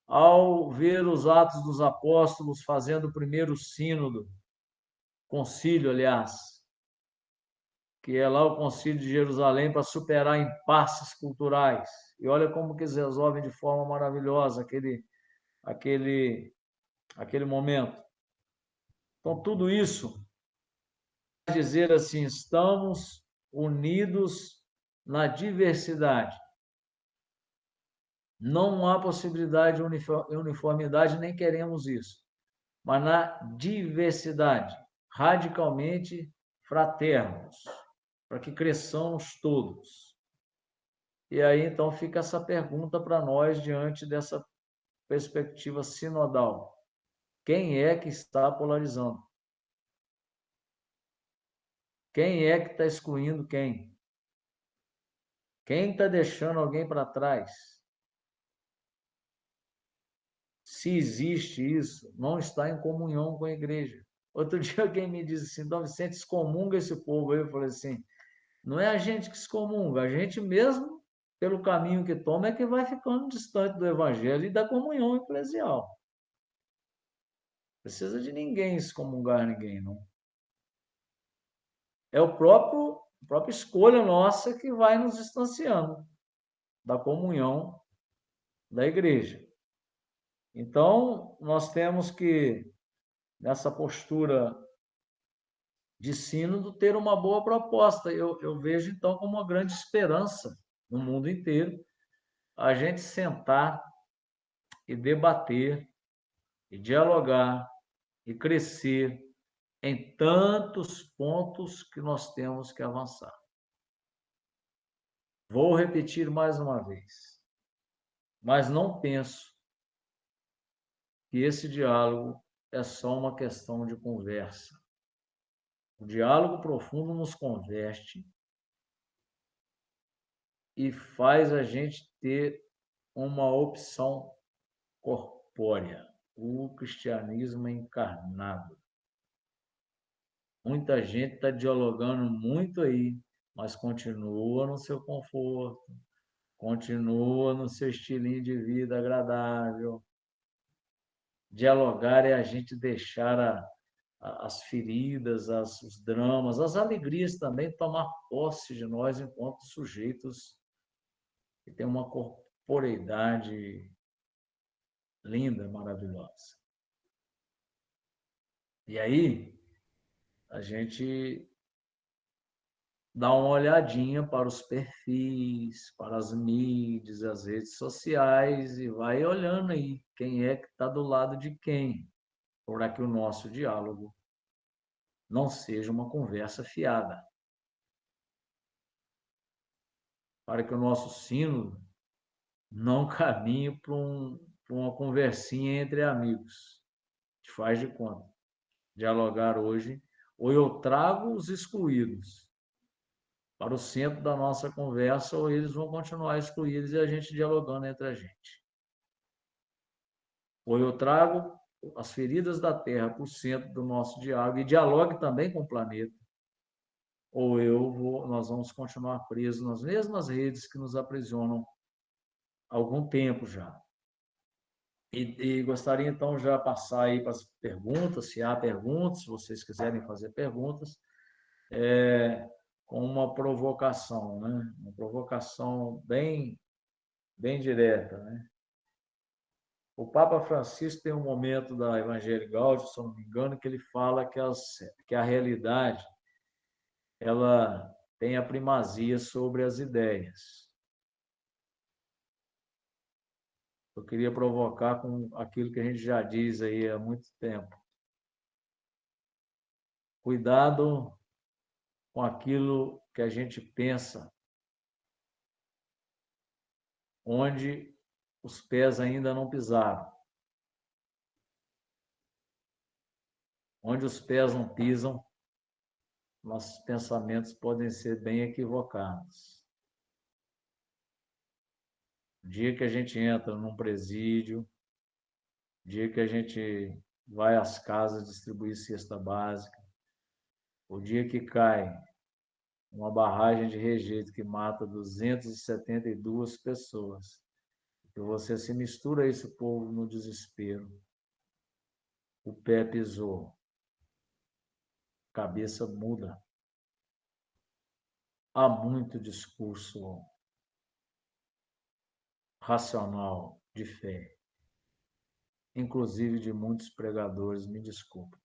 Ao ver os Atos dos Apóstolos fazendo o primeiro sínodo, concílio, aliás, que é lá o concílio de Jerusalém para superar impasses culturais. E olha como que eles resolvem de forma maravilhosa aquele momento. Então, tudo isso, dizer assim, estamos unidos na diversidade. Não há possibilidade de uniformidade, nem queremos isso, mas na diversidade, radicalmente fraternos, para que cresçamos todos. E aí, então, fica essa pergunta para nós diante dessa perspectiva sinodal. Quem é que está polarizando? Quem é que está excluindo quem? Quem está deixando alguém para trás? Se existe isso, não está em comunhão com a igreja. Outro dia alguém me disse assim, Dom Vicente, excomunga esse povo aí. Eu falei assim, não é a gente que excomunga, a gente mesmo, pelo caminho que toma, é que vai ficando distante do evangelho e da comunhão eclesial. Precisa de ninguém excomungar ninguém, não. É a própria escolha nossa que vai nos distanciando da comunhão da igreja. Então, nós temos que, nessa postura de sínodo ter uma boa proposta. Eu vejo, então, como uma grande esperança no mundo inteiro a gente sentar e debater, e dialogar, e crescer em tantos pontos que nós temos que avançar. Vou repetir mais uma vez, mas não penso que esse diálogo é só uma questão de conversa. O diálogo profundo nos converte e faz a gente ter uma opção corpórea, o cristianismo encarnado. Muita gente está dialogando muito aí, mas continua no seu conforto, continua no seu estilinho de vida agradável. Dialogar é a gente deixar as feridas, os dramas, as alegrias também tomar posse de nós enquanto sujeitos que têm uma corporeidade linda, maravilhosa. E aí, a gente dá uma olhadinha para os perfis, para as mídias, as redes sociais e vai olhando aí quem é que está do lado de quem, para que o nosso diálogo não seja uma conversa fiada, para que o nosso sínodo não caminhe para uma conversinha entre amigos. Te faz de conta. Dialogar hoje, ou eu trago os excluídos para o centro da nossa conversa, ou eles vão continuar excluídos e a gente dialogando entre a gente. Ou eu trago as feridas da Terra para o centro do nosso diálogo e dialogue também com o planeta, ou nós vamos continuar presos nas mesmas redes que nos aprisionam há algum tempo já. E gostaria, então, já passar aí para as perguntas, se há perguntas, se vocês quiserem fazer perguntas, com uma provocação, né? Uma provocação bem direta, né? O Papa Francisco tem um momento da Evangelii Gaudium, se eu não me engano, que ele fala que a realidade ela tem a primazia sobre as ideias. Eu queria provocar com aquilo que a gente já diz aí há muito tempo. Cuidado com aquilo que a gente pensa, onde os pés ainda não pisaram. Onde os pés não pisam, nossos pensamentos podem ser bem equivocados. O dia que a gente entra num presídio, o dia que a gente vai às casas distribuir cesta básica, o dia que cai uma barragem de rejeito que mata 272 pessoas, e você se mistura a esse povo no desespero, o pé pisou, cabeça muda. Há muito discurso racional de fé, inclusive de muitos pregadores, me desculpa.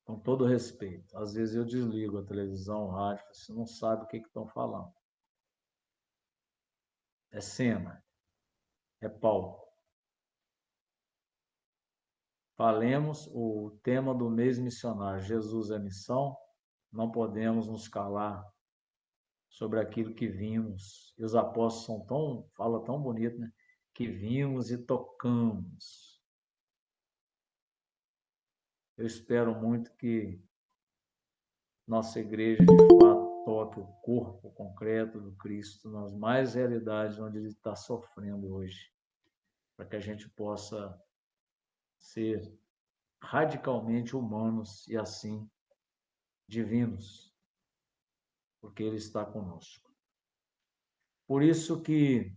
Com todo respeito, às vezes eu desligo a televisão, o rádio, você não sabe o que estão falando. É cena, é palco. Falemos o tema do mês missionário, Jesus é missão, não podemos nos calar sobre aquilo que vimos. E os apóstolos falam tão bonito, né? Que vimos e tocamos. Eu espero muito que nossa igreja, de fato, toque o corpo concreto do Cristo nas mais realidades onde ele está sofrendo hoje, para que a gente possa ser radicalmente humanos e, assim, divinos, porque ele está conosco. Por isso que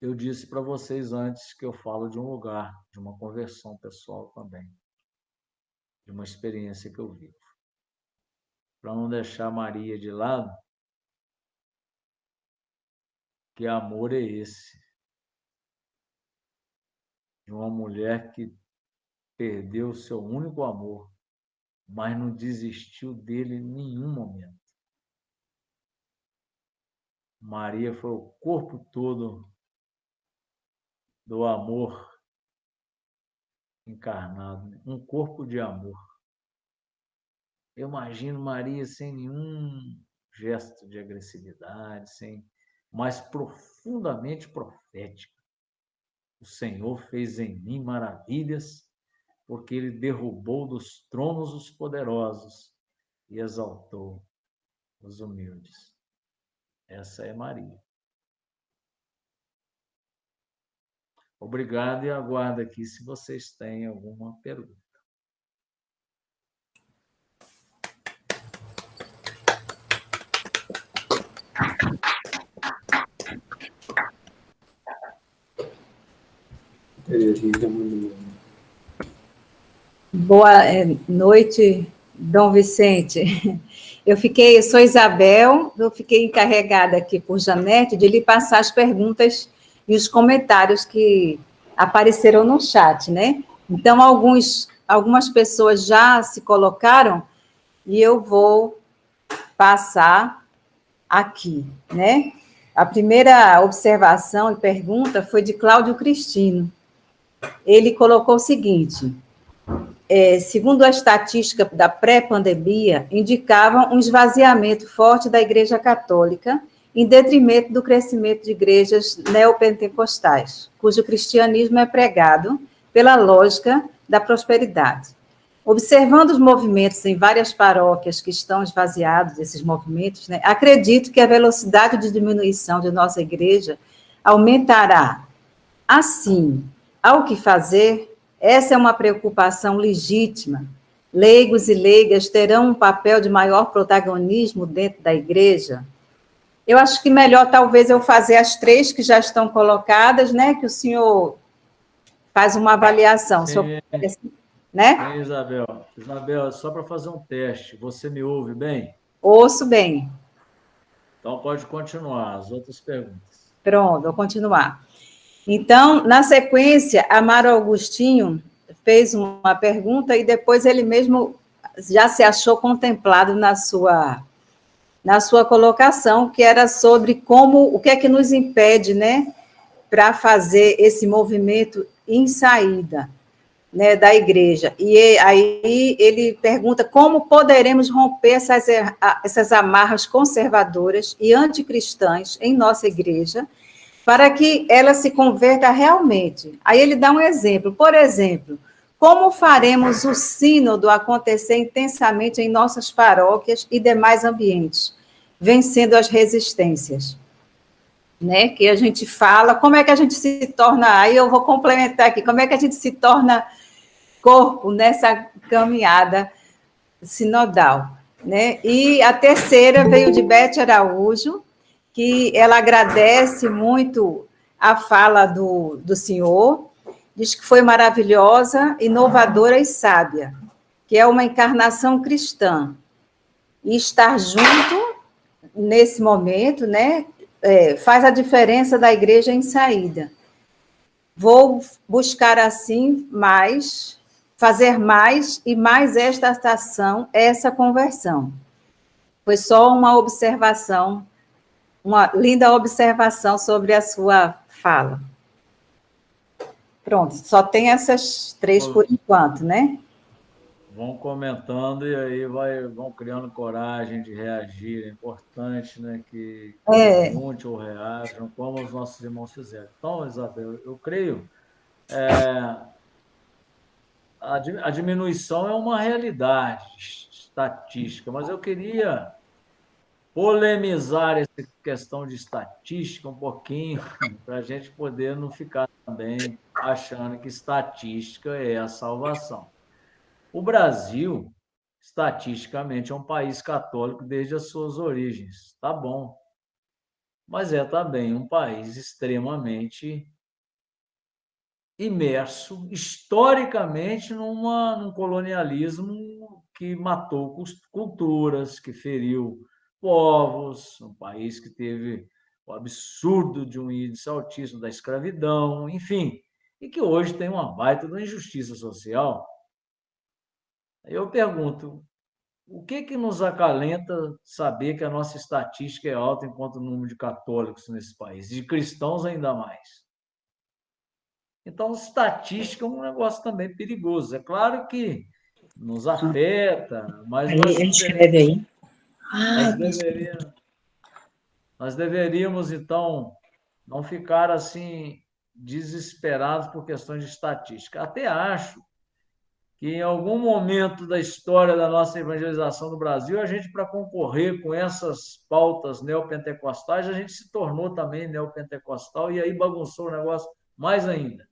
eu disse para vocês antes que eu falo de um lugar, de uma conversão pessoal também, de uma experiência que eu vivo. Para não deixar Maria de lado, que amor é esse? De uma mulher que perdeu o seu único amor mas não desistiu dele em nenhum momento. Maria foi o corpo todo do amor encarnado, um corpo de amor. Eu imagino Maria sem nenhum gesto de agressividade, mas profundamente profética. O Senhor fez em mim maravilhas, porque ele derrubou dos tronos os poderosos e exaltou os humildes. Essa é Maria. Obrigado e aguardo aqui se vocês têm alguma pergunta. Boa noite, Dom Vicente. Sou Isabel, eu fiquei encarregada aqui por Janete de lhe passar as perguntas e os comentários que apareceram no chat, né? Então, algumas pessoas já se colocaram e eu vou passar aqui, né? A primeira observação e pergunta foi de Cláudio Cristino. Ele colocou o seguinte: segundo a estatística da pré-pandemia, indicava um esvaziamento forte da Igreja Católica, em detrimento do crescimento de igrejas neopentecostais, cujo cristianismo é pregado pela lógica da prosperidade. Observando os movimentos em várias paróquias que estão esvaziados, esses movimentos, né, acredito que a velocidade de diminuição de nossa igreja aumentará. Assim, há o que fazer? Essa é uma preocupação legítima. Leigos e leigas terão um papel de maior protagonismo dentro da igreja? Eu acho que melhor, talvez, eu fazer as três que já estão colocadas, né? Que o senhor faz uma avaliação. Sim, né? sim, Isabel. Isabel, só para fazer um teste, você me ouve bem? Ouço bem. Então, pode continuar as outras perguntas. Pronto, vou continuar. Então, na sequência, Amaro Augustinho fez uma pergunta e depois ele mesmo já se achou contemplado na sua colocação, que era sobre o que é que nos impede, né, para fazer esse movimento em saída, né, da igreja. E aí ele pergunta como poderemos romper essas amarras conservadoras e anticristãs em nossa igreja, para que ela se converta realmente. Aí ele dá um exemplo. Por exemplo, como faremos o sínodo acontecer intensamente em nossas paróquias e demais ambientes, vencendo as resistências? Né? Que a gente fala, como é que a gente se torna, aí eu vou complementar aqui, como é que a gente se torna corpo nessa caminhada sinodal, né? E a terceira veio de Beth Araújo, que ela agradece muito a fala do senhor, diz que foi maravilhosa, inovadora e sábia, que é uma encarnação cristã. E estar junto nesse momento, né, faz a diferença da igreja em saída. Vou buscar assim fazer mais e mais esta ação, essa conversão. Foi só uma observação, uma linda observação sobre a sua fala. Pronto, só tem essas três por enquanto, né? Vão comentando e aí vão criando coragem de reagir. É importante, né, que pergunte ou reajam, como os nossos irmãos fizeram. Então, Isabel, eu creio, a diminuição é uma realidade estatística, mas eu queria polemizar essa questão de estatística um pouquinho, para a gente poder não ficar também achando que estatística é a salvação. O Brasil, estatisticamente, é um país católico desde as suas origens, tá bom, mas é também um país extremamente imerso historicamente num colonialismo que matou culturas, que feriu povos, um país que teve o absurdo de um índice altíssimo da escravidão, enfim, e que hoje tem uma baita de uma injustiça social Eu pergunto, o que nos acalenta saber que a nossa estatística é alta enquanto o número de católicos nesse país, de cristãos ainda mais? Então, estatística é um negócio também perigoso. É claro que nos afeta, mas Aí, escreve aí. nós Ai, deveríamos, nós deveríamos, então, não ficar assim desesperados por questões de estatística. Até acho que em algum momento da história da nossa evangelização no Brasil, a gente, para concorrer com essas pautas neopentecostais, a gente se tornou também neopentecostal e aí bagunçou o negócio mais ainda.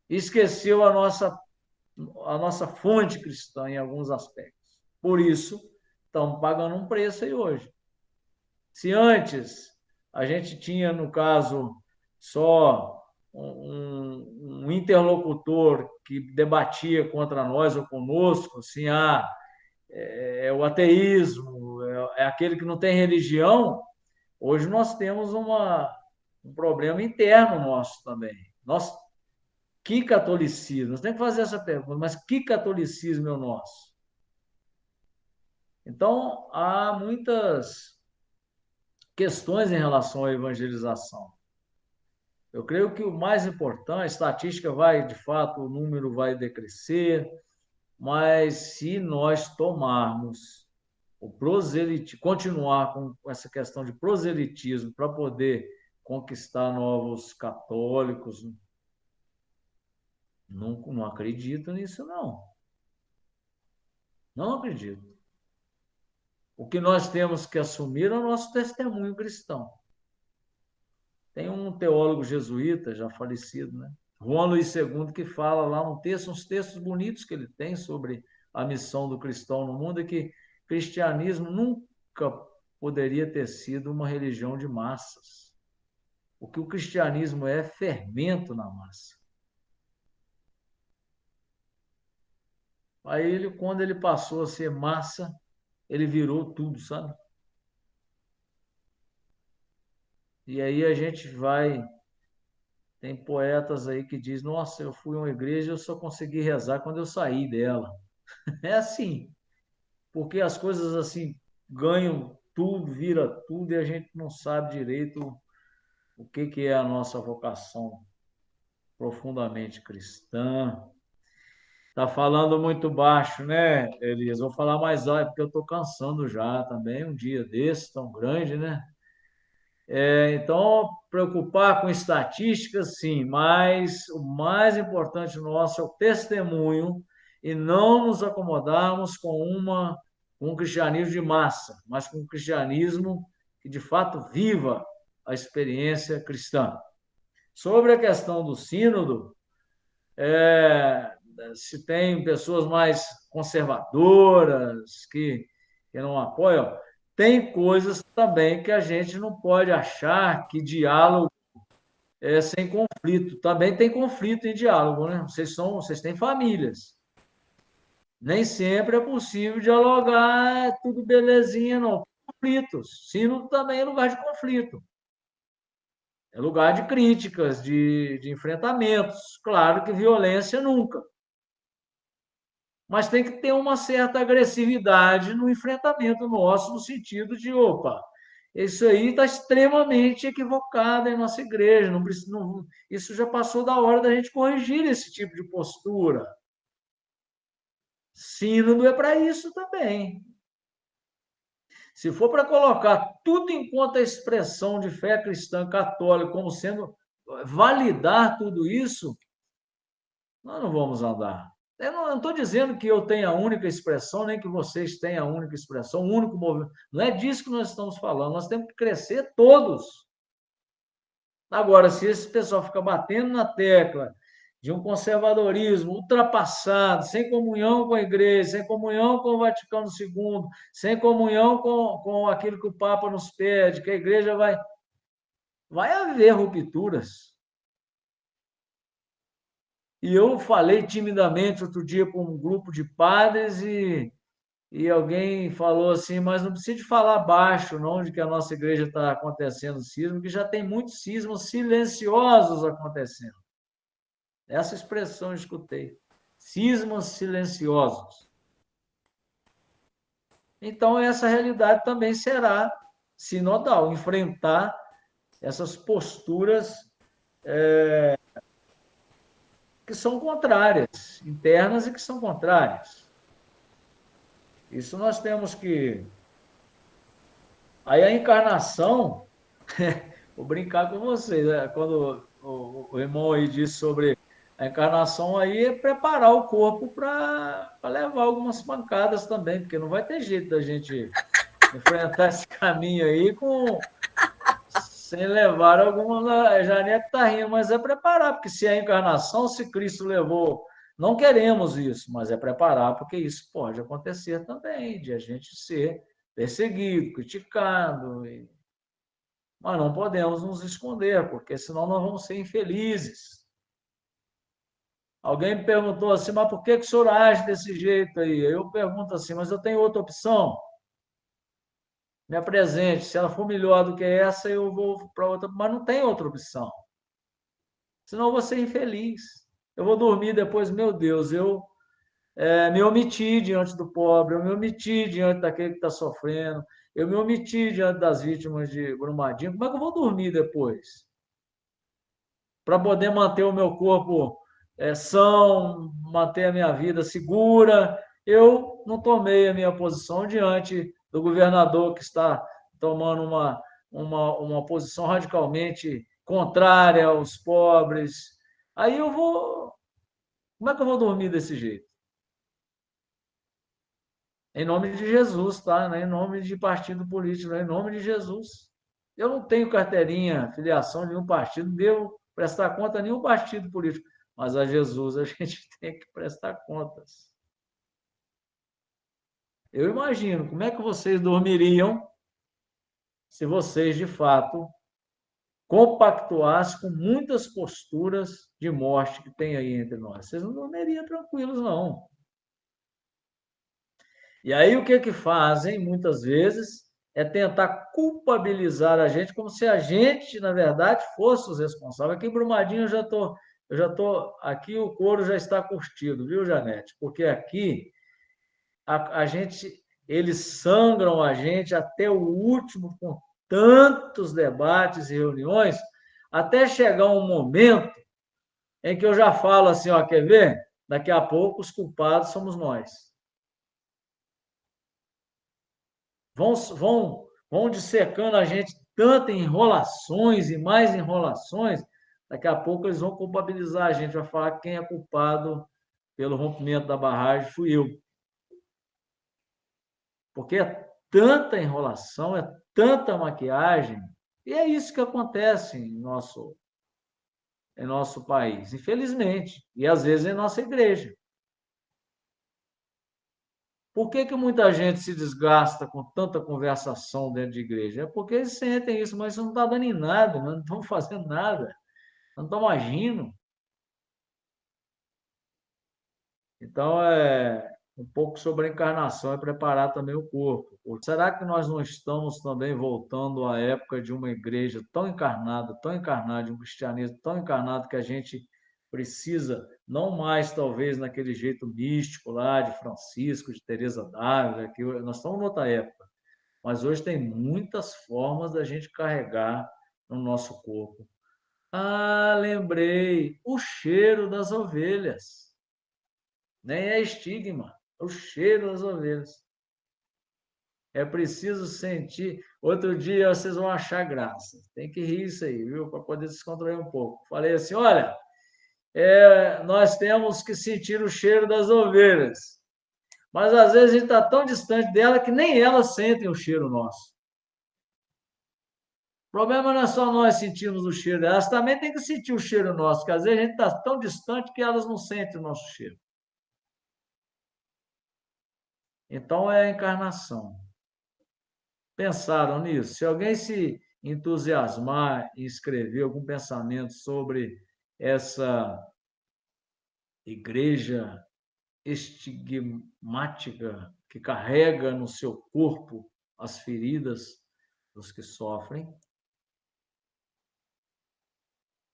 Esqueceu a nossa fonte cristã em alguns aspectos. Por isso, estamos pagando um preço aí hoje. Se antes a gente tinha, no caso, só um interlocutor que debatia contra nós ou conosco, assim, é o ateísmo, é aquele que não tem religião, hoje nós temos um problema interno nosso também. Que catolicismo? Nós temos que fazer essa pergunta, mas que catolicismo é o nosso? Então, há muitas questões em relação à evangelização. Eu creio que o mais importante, a estatística vai, de fato, o número vai decrescer, mas se nós tomarmos o proselitismo, continuar com essa questão de proselitismo para poder conquistar novos católicos, não acredito nisso, não. Não acredito. O que nós temos que assumir é o nosso testemunho cristão. Tem um teólogo jesuíta, já falecido, né? João Luís II, que fala lá um texto, uns textos bonitos que ele tem sobre a missão do cristão no mundo, é que cristianismo nunca poderia ter sido uma religião de massas. O que o cristianismo é fermento na massa. Aí, quando ele passou a ser massa, ele virou tudo, sabe? E aí a gente vai... Tem poetas aí que dizem, nossa, eu fui a uma igreja e eu só consegui rezar quando eu saí dela. É assim, porque as coisas assim ganham tudo, vira tudo, e a gente não sabe direito o que é a nossa vocação profundamente cristã. Tá falando muito baixo, né, Elias? Vou falar mais alto, porque eu estou cansando já também, um dia desse tão grande, né? Então, preocupar com estatísticas, sim, mas o mais importante nosso é o testemunho e não nos acomodarmos com um cristianismo de massa, mas com um cristianismo que, de fato, viva a experiência cristã. Sobre a questão do sínodo, se tem pessoas mais conservadoras que não apoiam, tem coisas também que a gente não pode achar que diálogo é sem conflito. Também tem conflito em diálogo, né? Vocês têm famílias. Nem sempre é possível dialogar, é tudo belezinha, não. Conflitos. Sínodo também é lugar de conflito. É lugar de críticas, de enfrentamentos. Claro que violência nunca. Mas tem que ter uma certa agressividade no enfrentamento nosso, no sentido de, opa, isso aí está extremamente equivocado em nossa igreja, isso já passou da hora da gente corrigir esse tipo de postura. Sínodo é para isso também. Se for para colocar tudo enquanto a expressão de fé cristã católica como sendo validar tudo isso, nós não vamos andar. Eu não estou dizendo que eu tenha a única expressão, nem que vocês tenham a única expressão, o único movimento. Não é disso que nós estamos falando. Nós temos que crescer todos. Agora, se esse pessoal fica batendo na tecla de um conservadorismo ultrapassado, sem comunhão com a igreja, sem comunhão com o Vaticano II, sem comunhão com aquilo que o Papa nos pede, que a igreja vai haver rupturas. E eu falei timidamente outro dia para um grupo de padres e alguém falou assim, mas não precisa de falar baixo, não, de que a nossa igreja está acontecendo cisma, que já tem muitos cismas silenciosos acontecendo. Essa expressão eu escutei. Cismas silenciosos. Então, essa realidade também será sinodal, enfrentar essas posturas que são contrárias, internas e que são contrárias. Isso nós temos que... Aí a encarnação, vou brincar com vocês, né? Quando o irmão aí disse sobre a encarnação, aí é preparar o corpo para levar algumas pancadas também, porque não vai ter jeito da gente enfrentar esse caminho aí sem levar alguma... A Janete está rindo, mas é preparar, porque se é a encarnação, se Cristo levou... Não queremos isso, mas é preparar, porque isso pode acontecer também, de a gente ser perseguido, criticado, mas não podemos nos esconder, porque senão nós vamos ser infelizes. Alguém me perguntou assim, mas por que o senhor age desse jeito aí? Eu pergunto assim, mas eu tenho outra opção? Me apresente, se ela for melhor do que essa, eu vou para outra, mas não tem outra opção. Senão eu vou ser infeliz. Eu vou dormir depois, meu Deus, eu me omiti diante do pobre, eu me omiti diante daquele que está sofrendo, eu me omiti diante das vítimas de Brumadinho. Como é que eu vou dormir depois? Para poder manter o meu corpo são, manter a minha vida segura, eu não tomei a minha posição diante do governador que está tomando uma posição radicalmente contrária aos pobres. Aí eu vou... Como é que eu vou dormir desse jeito? Em nome de Jesus, tá? Não é em nome de partido político, não é em nome de Jesus. Eu não tenho carteirinha, filiação de nenhum partido, não devo prestar conta a nenhum partido político, mas a Jesus a gente tem que prestar contas. Eu imagino, como é que vocês dormiriam se vocês, de fato, compactuassem com muitas posturas de morte que tem aí entre nós? Vocês não dormiriam tranquilos, não. E aí o que fazem, muitas vezes, é tentar culpabilizar a gente como se a gente, na verdade, fosse os responsáveis. Aqui em Brumadinho eu já tô, aqui o couro já está curtido, viu, Janete? Porque aqui a gente, eles sangram a gente até o último com tantos debates e reuniões, até chegar um momento em que eu já falo assim, ó, quer ver? Daqui a pouco os culpados somos nós. Vão dissecando a gente tanto em enrolações e mais enrolações, daqui a pouco eles vão culpabilizar a gente, vai falar que quem é culpado pelo rompimento da barragem fui eu. Porque é tanta enrolação, é tanta maquiagem, e é isso que acontece em nosso país, infelizmente, e às vezes em nossa igreja. Por que muita gente se desgasta com tanta conversação dentro de igreja? É porque eles sentem isso, mas isso não está dando em nada, não estão fazendo nada, não estão agindo. Então, um pouco sobre a encarnação, é preparar também o corpo. Será que nós não estamos também voltando à época de uma igreja tão encarnada, de um cristianismo tão encarnado, que a gente precisa, não mais talvez naquele jeito místico lá de Francisco, de Teresa d'Ávila, que nós estamos em outra época, mas hoje tem muitas formas da gente carregar no nosso corpo. Ah, lembrei, o cheiro das ovelhas. Nem é estigma, é o cheiro das ovelhas. É preciso sentir. Outro dia vocês vão achar graça. Tem que rir isso aí, viu? Para poder descontrair um pouco. Falei assim: olha, nós temos que sentir o cheiro das ovelhas. Mas às vezes a gente está tão distante dela que nem elas sentem o cheiro nosso. O problema não é só nós sentirmos o cheiro delas, também tem que sentir o cheiro nosso, porque às vezes a gente está tão distante que elas não sentem o nosso cheiro. Então é a encarnação. Pensaram nisso? Se alguém se entusiasmar e escrever algum pensamento sobre essa igreja estigmática que carrega no seu corpo as feridas dos que sofrem,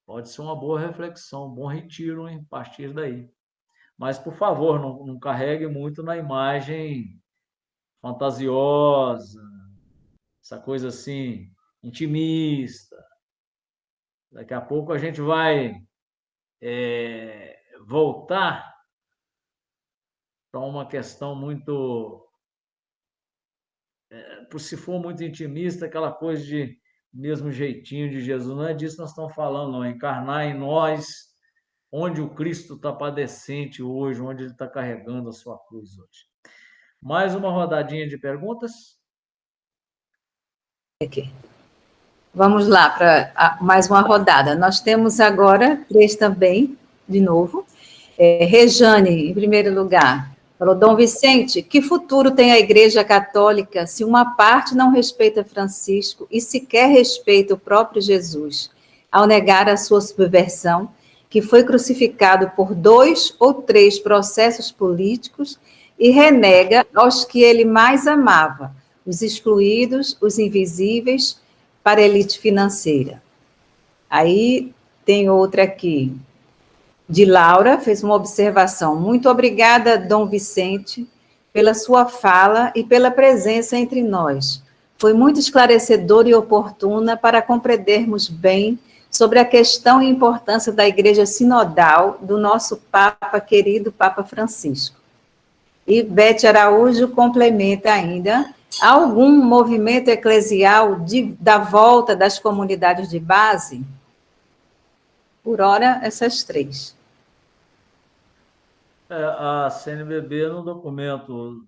pode ser uma boa reflexão, um bom retiro a partir daí. Mas, por favor, não carregue muito na imagem fantasiosa, essa coisa assim, intimista. Daqui a pouco a gente vai voltar para uma questão muito, se for muito intimista, aquela coisa de mesmo jeitinho de Jesus. Não é disso que nós estamos falando, não. É encarnar em nós onde o Cristo está padecente hoje, onde ele está carregando a sua cruz hoje. Mais uma rodadinha de perguntas? Aqui. Vamos lá para mais uma rodada. Nós temos agora 3 também, de novo. Rejane, em primeiro lugar, falou: Dom Vicente, que futuro tem a Igreja Católica se uma parte não respeita Francisco e sequer respeita o próprio Jesus, ao negar a sua subversão, que foi crucificado por 2 ou 3 processos políticos e renega aos que ele mais amava, os excluídos, os invisíveis, para a elite financeira? Aí tem outra aqui, de Laura, fez uma observação. Muito obrigada, Dom Vicente, pela sua fala e pela presença entre nós. Foi muito esclarecedora e oportuna para compreendermos bem sobre a questão e importância da Igreja Sinodal do nosso Papa, querido Papa Francisco. E Bete Araújo complementa ainda: há algum movimento eclesial da volta das comunidades de base? Por hora, essas 3. A CNBB, no documento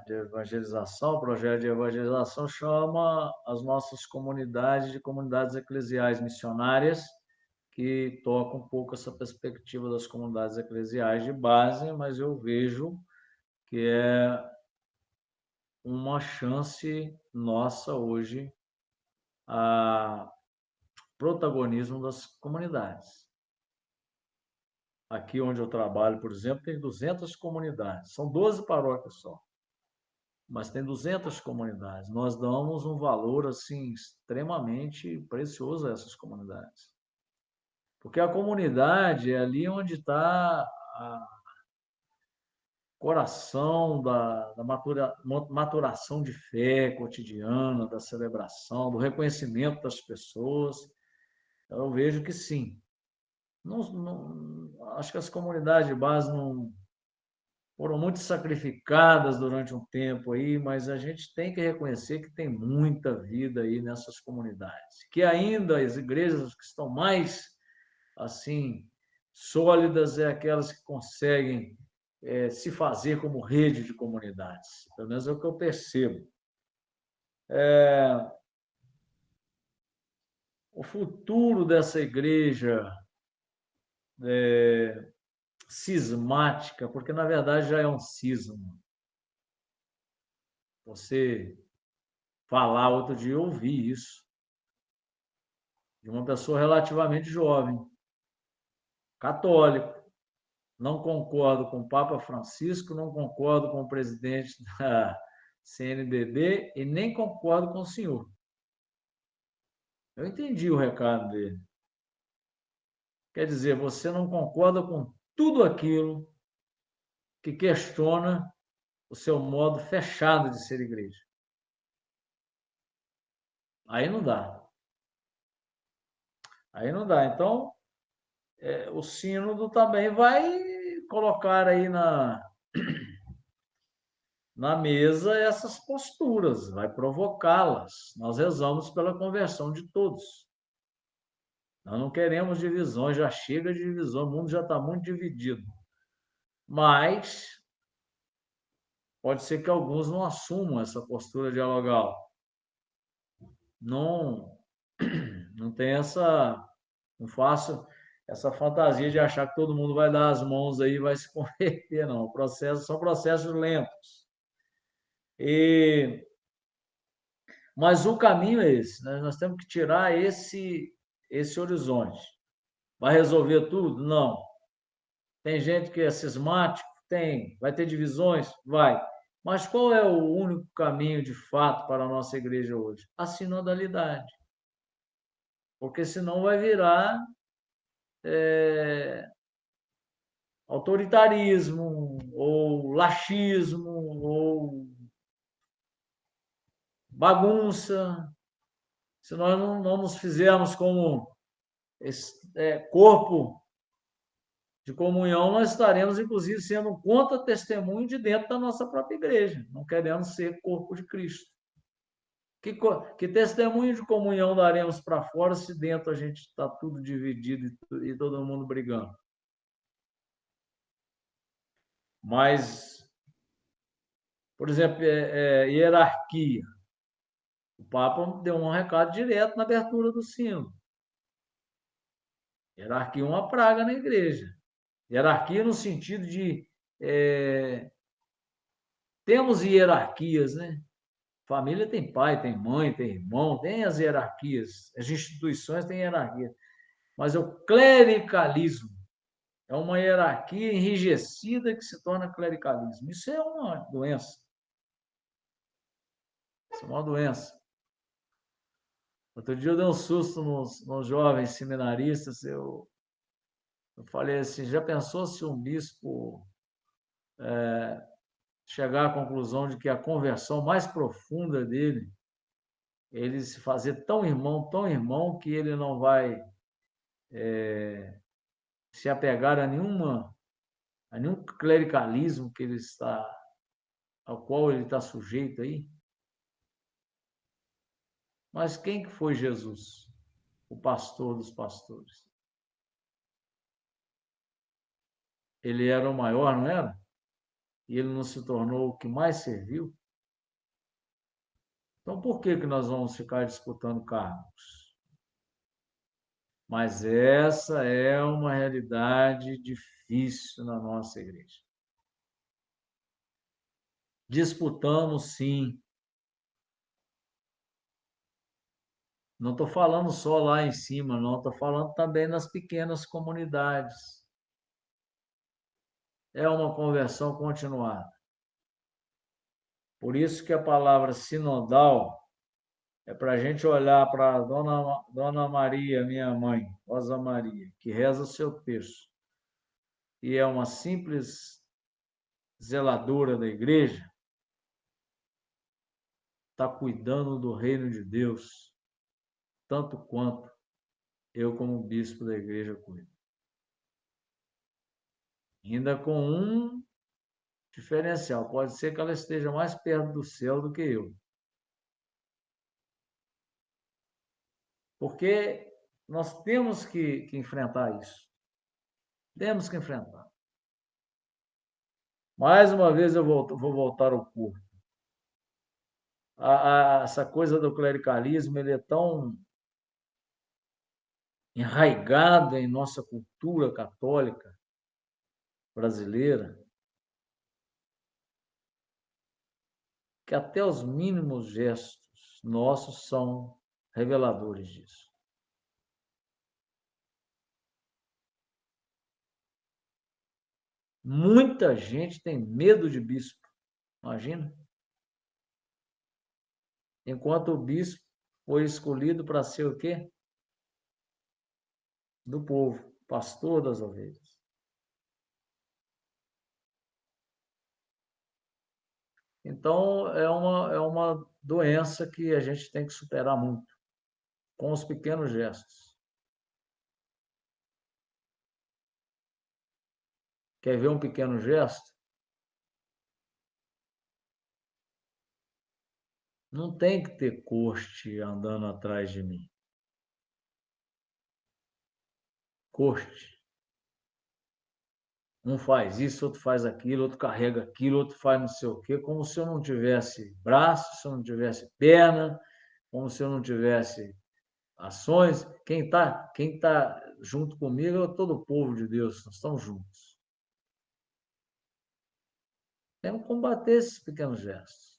de evangelização, projeto de evangelização, chama as nossas comunidades de comunidades eclesiais missionárias, que toca um pouco essa perspectiva das comunidades eclesiais de base, mas eu vejo que é uma chance nossa hoje a protagonismo das comunidades. Aqui onde eu trabalho, por exemplo, tem 200 comunidades. São 12 paróquias só, mas tem 200 comunidades. Nós damos um valor assim extremamente precioso a essas comunidades. Porque a comunidade é ali onde está coração da maturação de fé cotidiana, da celebração, do reconhecimento das pessoas. Eu vejo que sim. Acho que as comunidades de base não foram muito sacrificadas durante um tempo aí, mas a gente tem que reconhecer que tem muita vida aí nessas comunidades, que ainda as igrejas que estão mais assim sólidas é aquelas que conseguem se fazer como rede de comunidades. Pelo menos é o que eu percebo. O futuro dessa igreja cismática, porque na verdade já é um cisma. Você falar, outro dia eu ouvi isso, de uma pessoa relativamente jovem, católico. Não concordo com o Papa Francisco, não concordo com o presidente da CNBB e nem concordo com o senhor. Eu entendi o recado dele. Quer dizer, você não concorda com tudo aquilo que questiona o seu modo fechado de ser igreja. Aí não dá. Aí não dá. Então, o sínodo também vai colocar aí na mesa essas posturas, vai provocá-las. Nós rezamos pela conversão de todos. Nós não queremos divisões, já chega de divisão, o mundo já está muito dividido. Mas pode ser que alguns não assumam essa postura dialogal. Não tem não faço essa fantasia de achar que todo mundo vai dar as mãos aí e vai se converter, não. São processos lentos. Mas o caminho é esse, né? Nós temos que tirar esse horizonte. Vai resolver tudo? Não. Tem gente que é cismático? Tem. Vai ter divisões? Vai. Mas qual é o único caminho de fato para a nossa igreja hoje? A sinodalidade. Porque senão vai virar autoritarismo, ou laxismo, ou bagunça, se nós não nos fizermos como corpo de comunhão, nós estaremos, inclusive, sendo um contra-testemunho de dentro da nossa própria igreja, não querendo ser corpo de Cristo. Que testemunho de comunhão daremos para fora se dentro a gente está tudo dividido e todo mundo brigando? Mas, por exemplo, hierarquia. O Papa deu um recado direto na abertura do sino. Hierarquia é uma praga na igreja. Hierarquia no sentido de... temos hierarquias, né? Família tem pai, tem mãe, tem irmão, tem as hierarquias. As instituições têm hierarquia. Mas o clericalismo é uma hierarquia enrijecida que se torna clericalismo. Isso é uma doença. Isso é uma doença. Outro dia eu dei um susto nos jovens seminaristas. Eu falei assim, já pensou se um bispo chegar à conclusão de que a conversão mais profunda dele, ele se fazer tão irmão, que ele não vai se apegar a nenhum clericalismo ao qual ele está sujeito aí? Mas quem que foi Jesus? O pastor dos pastores. Ele era o maior, não era? E ele não se tornou o que mais serviu? Então, por que nós vamos ficar disputando cargos? Mas essa é uma realidade difícil na nossa igreja. Disputamos, sim. Não estou falando só lá em cima, não. Estou falando também nas pequenas comunidades. É uma conversão continuada. Por isso que a palavra sinodal é para a gente olhar para a Dona Maria, minha mãe, Rosa Maria, que reza o seu texto, e é uma simples zeladora da igreja, está cuidando do reino de Deus, tanto quanto eu, como bispo da igreja, cuido. Ainda com um diferencial, pode ser que ela esteja mais perto do céu do que eu. Porque nós temos que enfrentar isso. Temos que enfrentar. Mais uma vez eu vou voltar ao corpo. Essa coisa do clericalismo, ele é tão enraizado em nossa cultura católica brasileira, que até os mínimos gestos nossos são reveladores disso. Muita gente tem medo de bispo, imagina? Enquanto o bispo foi escolhido para ser o quê? Do povo, pastor das ovelhas. Então, é uma doença que a gente tem que superar muito, com os pequenos gestos. Quer ver um pequeno gesto? Não tem que ter corte andando atrás de mim. Corte. Um faz isso, outro faz aquilo, outro carrega aquilo, outro faz não sei o quê, como se eu não tivesse braço, se eu não tivesse perna, como se eu não tivesse ações. Quem tá junto comigo é todo o povo de Deus, nós estamos juntos. Temos que combater esses pequenos gestos,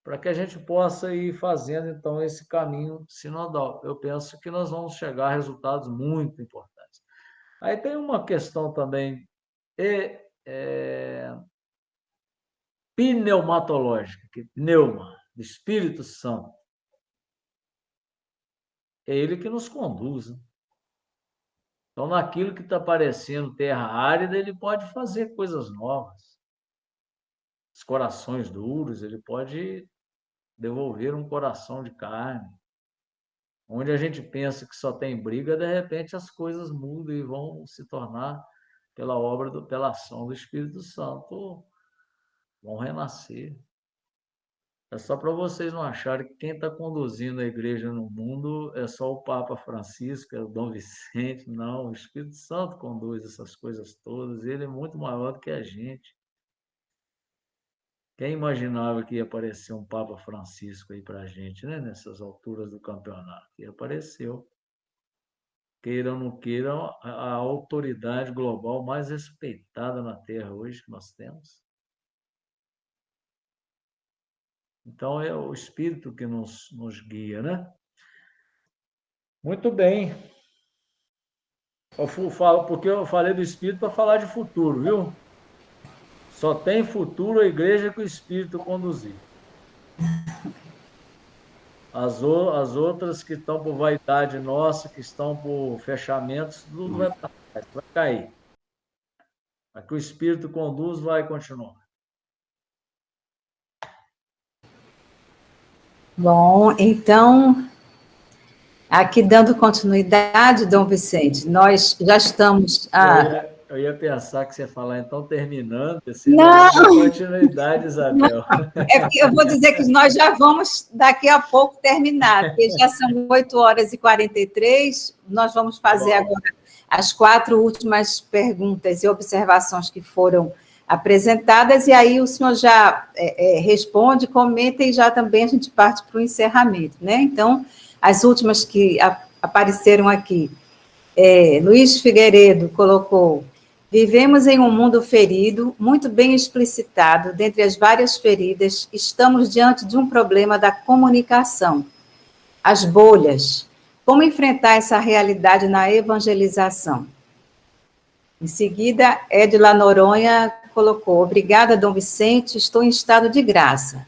para que a gente possa ir fazendo, então, esse caminho sinodal. Eu penso que nós vamos chegar a resultados muito importantes. Aí tem uma questão também pneumatológica, que pneuma, do Espírito Santo. É ele que nos conduz, né? Então, naquilo que está parecendo terra árida, ele pode fazer coisas novas. os corações duros, ele pode devolver um coração de carne. Onde a gente pensa que só tem briga, de repente as coisas mudam e vão se tornar, pela ação do Espírito Santo, vão renascer. É só para vocês não acharem que quem está conduzindo a igreja no mundo é só o Papa Francisco, é o Dom Vicente. Não, o Espírito Santo conduz essas coisas todas. Ele é muito maior do que a gente. Quem imaginava que ia aparecer um Papa Francisco aí para a gente, né? Nessas alturas do campeonato? E apareceu. Queira ou não queira, a autoridade global mais respeitada na Terra hoje que nós temos. Então, é o Espírito que nos guia, né? Muito bem. Porque eu falei do Espírito para falar de futuro, viu? Só tem futuro a igreja que o Espírito conduzir. As outras que estão por vaidade nossa, que estão por fechamentos, tudo vai para trás, vai cair. A que o Espírito conduz vai continuar. Bom, então, aqui dando continuidade, Dom Vicente, nós já estamos... Eu ia pensar que você ia falar, então, terminando, Não! continuidade, Isabel. É porque eu vou dizer que nós já vamos, daqui a pouco, terminar, porque já são 8h43, nós vamos fazer agora as 4 últimas perguntas e observações que foram apresentadas, e aí o senhor já responde, comenta, e já também a gente parte para o encerramento, né? Então, as últimas que apareceram aqui, Luiz Figueiredo colocou: vivemos em um mundo ferido, muito bem explicitado, dentre as várias feridas, estamos diante de um problema da comunicação, as bolhas. Como enfrentar essa realidade na evangelização? Em seguida, Edila Noronha colocou: obrigada, Dom Vicente, estou em estado de graça.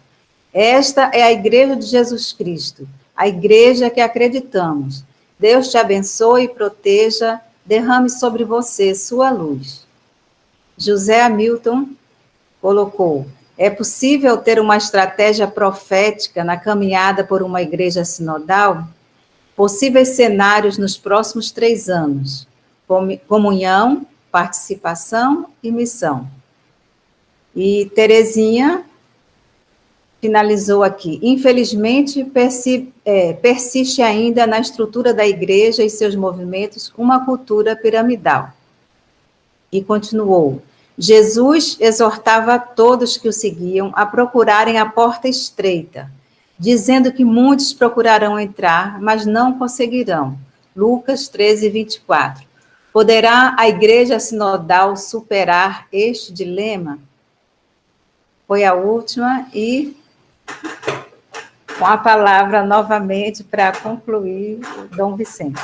Esta é a Igreja de Jesus Cristo, a igreja que acreditamos. Deus te abençoe e proteja, derrame sobre você sua luz. José Hamilton colocou: é possível ter uma estratégia profética na caminhada por uma igreja sinodal? Possíveis cenários nos próximos 3 anos: comunhão, participação e missão. E Terezinha finalizou aqui: infelizmente, persiste ainda na estrutura da igreja e seus movimentos uma cultura piramidal. E continuou: Jesus exortava a todos que o seguiam a procurarem a porta estreita, dizendo que muitos procurarão entrar, mas não conseguirão. Lucas 13:24. Poderá a igreja sinodal superar este dilema? Foi a última, e com a palavra novamente para concluir, Dom Vicente.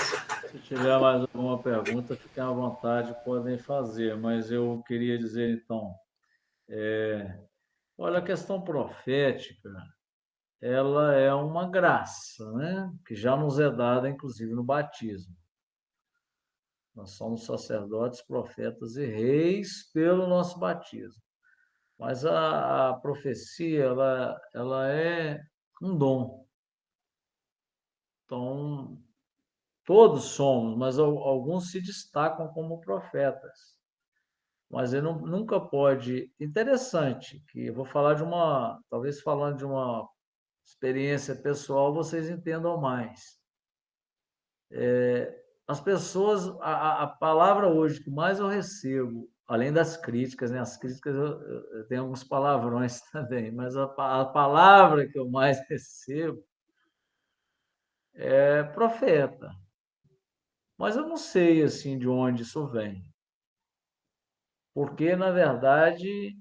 Se tiver mais alguma pergunta, fiquem à vontade, podem fazer, mas eu queria dizer, então, olha, a questão profética, ela é uma graça, né? Que já nos é dada, inclusive, no batismo. Nós somos sacerdotes, profetas e reis pelo nosso batismo. Mas a profecia, ela é um dom. Então, todos somos, mas alguns se destacam como profetas. Mas ele nunca pode... Interessante, que eu vou falar talvez falando de uma experiência pessoal, vocês entendam mais. As pessoas, a palavra hoje que mais eu recebo, além das críticas, né? As críticas eu tenho alguns palavrões também, mas a palavra que eu mais recebo é profeta. Mas eu não sei assim de onde isso vem. Porque, na verdade,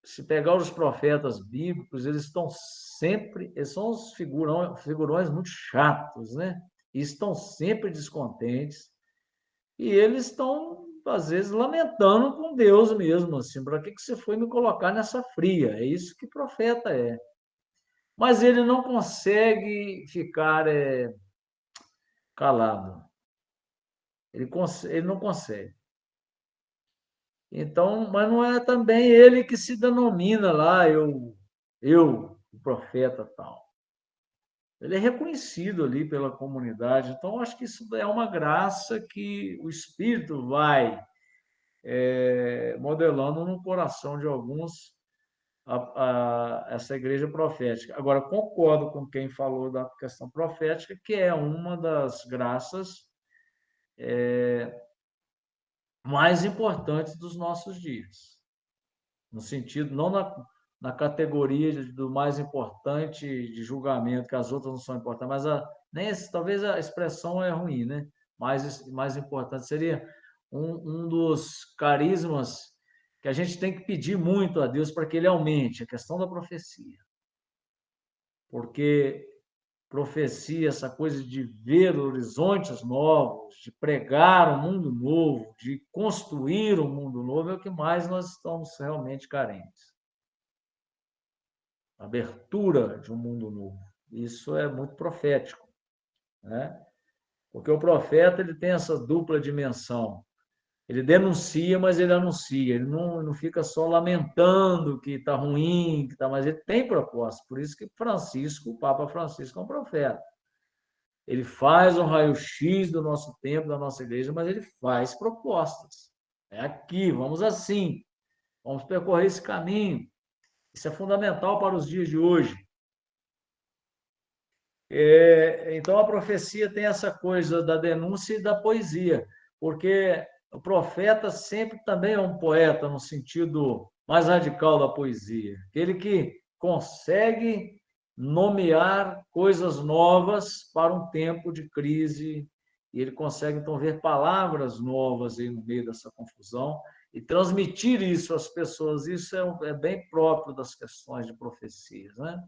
se pegar os profetas bíblicos, eles são os figurões muito chatos, né? E estão sempre descontentes, e eles estão, às vezes, lamentando com Deus mesmo, assim, para que você foi me colocar nessa fria? É isso que profeta é. Mas ele não consegue ficar calado. Ele não consegue. Então, mas não é também ele que se denomina lá, o profeta tal. Ele é reconhecido ali pela comunidade. Então, acho que isso é uma graça que o Espírito vai modelando no coração de alguns essa igreja profética. Agora, concordo com quem falou da questão profética, que é uma das graças mais importantes dos nossos dias. No sentido, não na categoria do mais importante de julgamento, que as outras não são importantes, mas talvez a expressão é ruim, né? Mais importante seria um dos carismas que a gente tem que pedir muito a Deus para que ele aumente, a questão da profecia. Porque profecia, essa coisa de ver horizontes novos, de pregar um mundo novo, de construir um mundo novo, é o que mais nós estamos realmente carentes. Abertura de um mundo novo. Isso é muito profético, né? Porque o profeta ele tem essa dupla dimensão. Ele denuncia, mas ele anuncia. Ele não fica só lamentando que está ruim, mas ele tem proposta. Por isso que o Papa Francisco é um profeta. Ele faz um raio-x do nosso tempo, da nossa igreja, mas ele faz propostas. É aqui, vamos assim. Vamos percorrer esse caminho. Isso é fundamental para os dias de hoje. Então, a profecia tem essa coisa da denúncia e da poesia, porque o profeta sempre também é um poeta, no sentido mais radical da poesia. Aquele que consegue nomear coisas novas para um tempo de crise, e ele consegue, então, ver palavras novas aí no meio dessa confusão e transmitir isso às pessoas. Isso é bem próprio das questões de profecias, né?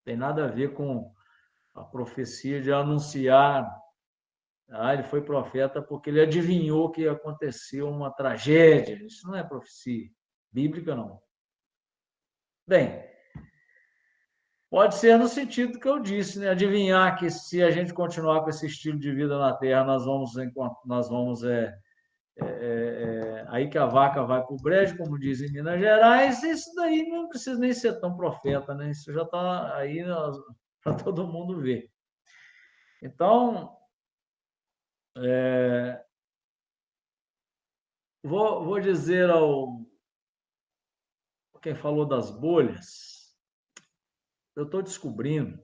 Tem nada a ver com a profecia de anunciar. Ele foi profeta porque ele adivinhou que ia acontecer uma tragédia. Isso não é profecia bíblica, não. Bem, pode ser no sentido que eu disse, né? Adivinhar que se a gente continuar com esse estilo de vida na Terra, nós vamos aí que a vaca vai para o brejo, como dizem em Minas Gerais. Isso daí não precisa nem ser tão profeta, né? Isso já está aí para todo mundo ver. Então, vou dizer quem falou das bolhas, eu estou descobrindo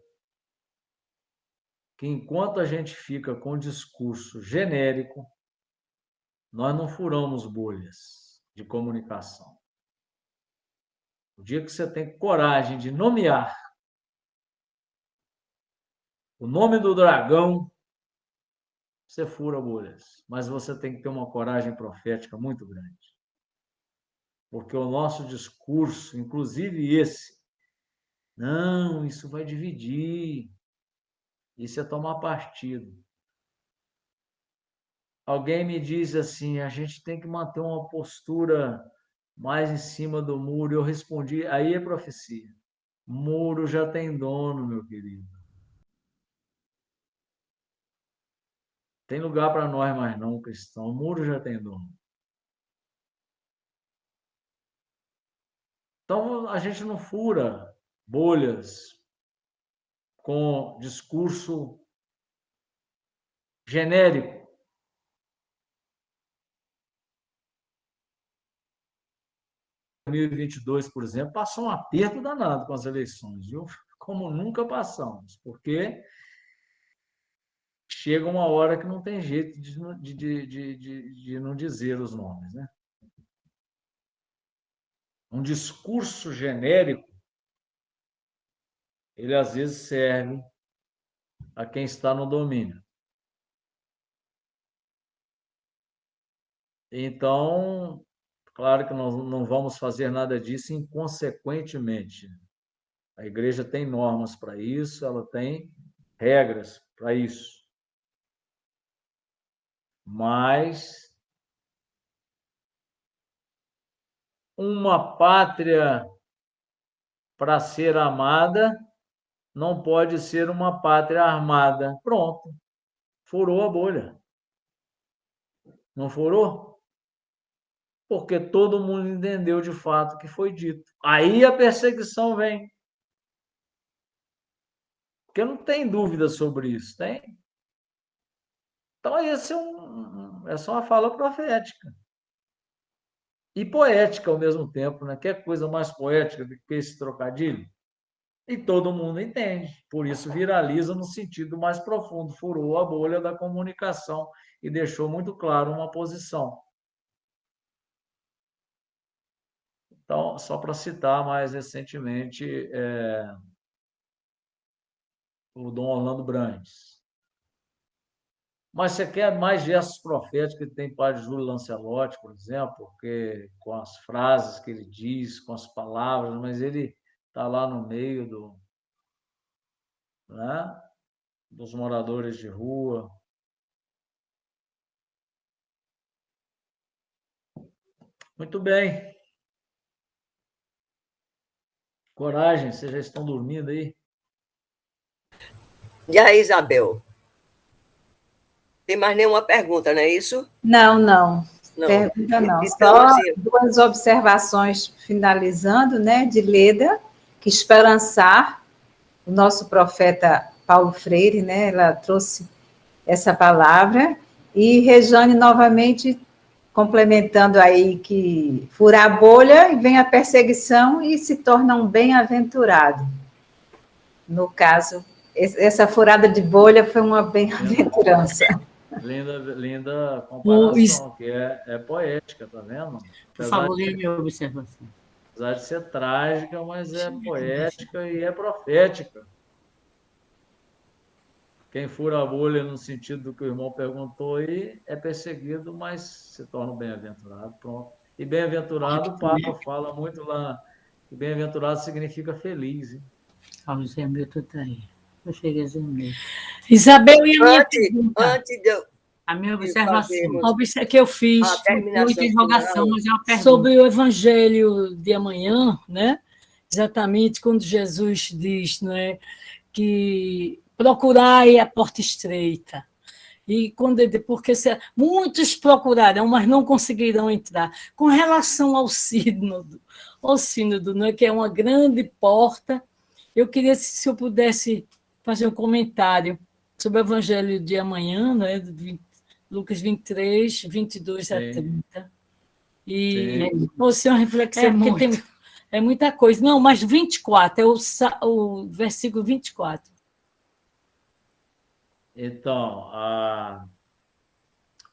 que enquanto a gente fica com o discurso genérico, nós não furamos bolhas de comunicação. O dia que você tem coragem de nomear o nome do dragão, você fura bolhas. Mas você tem que ter uma coragem profética muito grande. Porque o nosso discurso, inclusive esse, não, isso vai dividir, isso é tomar partido. Alguém me diz assim, a gente tem que manter uma postura mais em cima do muro. Eu respondi, aí é profecia. Muro já tem dono, meu querido. Tem lugar para nós mais não, cristão. O muro já tem dono. Então, a gente não fura bolhas com discurso genérico. Em 2022, por exemplo, passou um aperto danado com as eleições, viu? Como nunca passamos, porque chega uma hora que não tem jeito de não dizer os nomes, né? Um discurso genérico, ele às vezes serve a quem está no domínio. Então, claro que nós não vamos fazer nada disso inconsequentemente. A igreja tem normas para isso, ela tem regras para isso. Mas uma pátria para ser amada não pode ser uma pátria armada. Pronto. Furou a bolha. Não furou? porque todo mundo entendeu de fato o que foi dito. Aí a perseguição vem. Porque não tem dúvida sobre isso, tem? Então, esse é só uma fala profética. E poética ao mesmo tempo, né? Quer coisa mais poética do que esse trocadilho? E todo mundo entende. Por isso viraliza no sentido mais profundo, furou a bolha da comunicação e deixou muito claro uma posição. Então, só para citar mais recentemente, o Dom Orlando Brandes. Mas você quer mais gestos proféticos que tem Padre Júlio Lancelotti, por exemplo, porque com as frases que ele diz, com as palavras, mas ele está lá no meio né, dos moradores de rua. Muito bem. Coragem, vocês já estão dormindo aí? E aí, Isabel? Tem mais nenhuma pergunta, não é isso? Não, não. Não. Pergunta não. Então, Só assim, 2 observações finalizando, né, de Leda, que esperançar o nosso profeta Paulo Freire, né, ela trouxe essa palavra, e Rejane novamente complementando aí que furar a bolha e vem a perseguição e se torna um bem-aventurado. No caso, essa furada de bolha foi uma bem-aventurança. Linda comparação, que é poética, tá vendo? Por favor, leia minha observação. Apesar de ser trágica, mas é poética e é profética. Quem fura a bolha no sentido do que o irmão perguntou aí é perseguido, mas se torna um bem-aventurado, pronto. E bem-aventurado, o Papa fala muito lá, que bem-aventurado significa feliz. Hein? O Zé Milton está aí. Eu cheguei a Zé Milton. Isabel, e a minha pergunta? Antes de eu... A minha observação. A que eu fiz, Muita interrogação, mas é uma pergunta. sobre o Evangelho de amanhã, né? Exatamente quando Jesus diz, né, que procurai a porta estreita. E quando porque muitos procurarão, mas não conseguirão entrar. Com relação ao sínodo, né, que é uma grande porta, eu queria, se eu pudesse fazer um comentário sobre o Evangelho de amanhã, né, Lucas 23, 22 a 30. E fosse uma reflexão, porque é muita coisa. Não, mas 24, é o versículo 24. Então,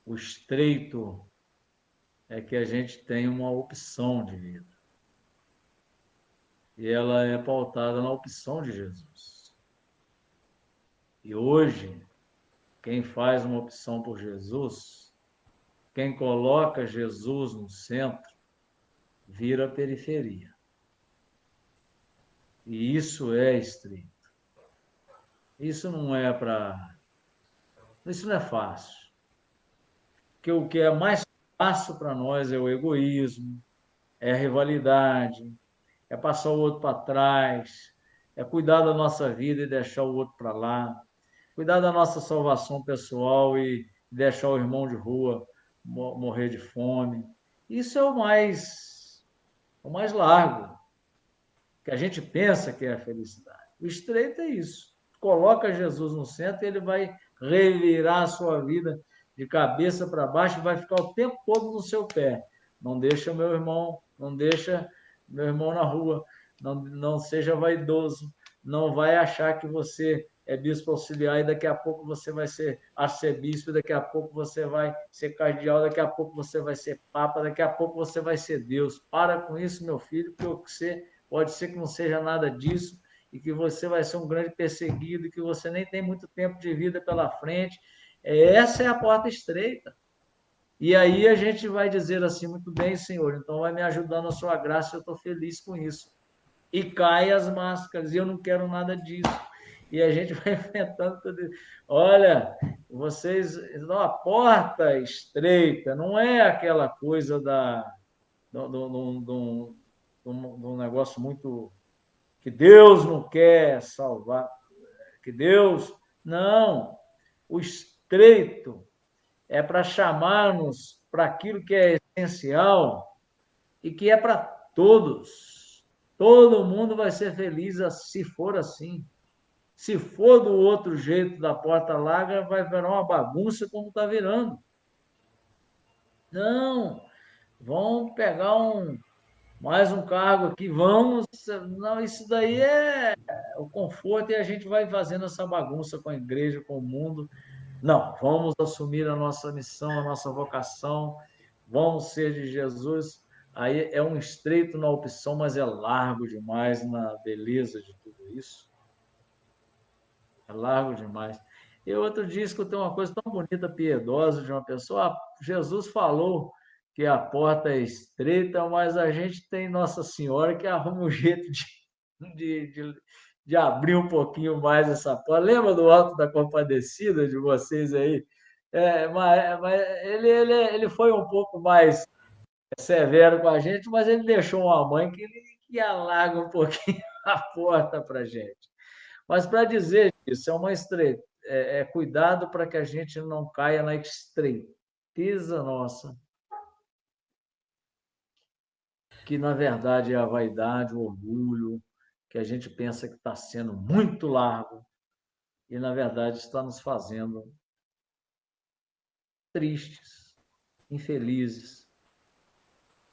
o estreito é que a gente tem uma opção de vida. E ela é pautada na opção de Jesus. E hoje, quem faz uma opção por Jesus, quem coloca Jesus no centro, vira periferia. E isso é estreito. Isso não é fácil. Porque o que é mais fácil para nós é o egoísmo, é a rivalidade, é passar o outro para trás, é cuidar da nossa vida e deixar o outro para lá, cuidar da nossa salvação pessoal e deixar o irmão de rua morrer de fome. Isso é o mais largo, que a gente pensa que é a felicidade. O estreito é isso. Coloca Jesus no centro e ele vai revirar a sua vida de cabeça para baixo e vai ficar o tempo todo no seu pé. Não deixa meu irmão na rua, não seja vaidoso, não vai achar que você é bispo auxiliar e daqui a pouco você vai ser arcebispo, daqui a pouco você vai ser cardeal, daqui a pouco você vai ser papa, daqui a pouco você vai ser Deus. Para com isso, meu filho, porque você pode ser que não seja nada disso e que você vai ser um grande perseguido e que você nem tem muito tempo de vida pela frente. Essa é a porta estreita. E aí a gente vai dizer assim, muito bem, Senhor, então vai me ajudar na sua graça, eu estou feliz com isso. E cai as máscaras, e eu não quero nada disso. E a gente vai enfrentando tudo isso. Olha, vocês, a porta estreita não é aquela coisa do negócio muito... que Deus não quer salvar, que Deus... Não, o estreito é para chamar-nos para aquilo que é essencial e que é para todos. Todo mundo vai ser feliz se for assim. Se for do outro jeito da porta larga, vai virar uma bagunça como está virando. Não, vamos pegar mais um cargo aqui, vamos. Não, isso daí é o conforto e a gente vai fazendo essa bagunça com a igreja, com o mundo. Não, vamos assumir a nossa missão, a nossa vocação, vamos ser de Jesus. Aí é um estreito na opção, mas é largo demais na beleza de tudo isso. É largo demais. E outro dia escutei uma coisa tão bonita, piedosa, de uma pessoa. Jesus falou que a porta é estreita, mas a gente tem Nossa Senhora que arruma um jeito de abrir um pouquinho mais essa porta. Lembra do Alto da Compadecida de vocês aí? Mas ele foi um pouco mais severo com a gente, mas ele deixou uma mãe que alarga um pouquinho a porta para a gente. Mas para dizer isso, é uma estreita. Cuidado para que a gente não caia na estreiteza nossa, que na verdade é a vaidade, o orgulho, que a gente pensa que está sendo muito largo e na verdade está nos fazendo tristes, infelizes.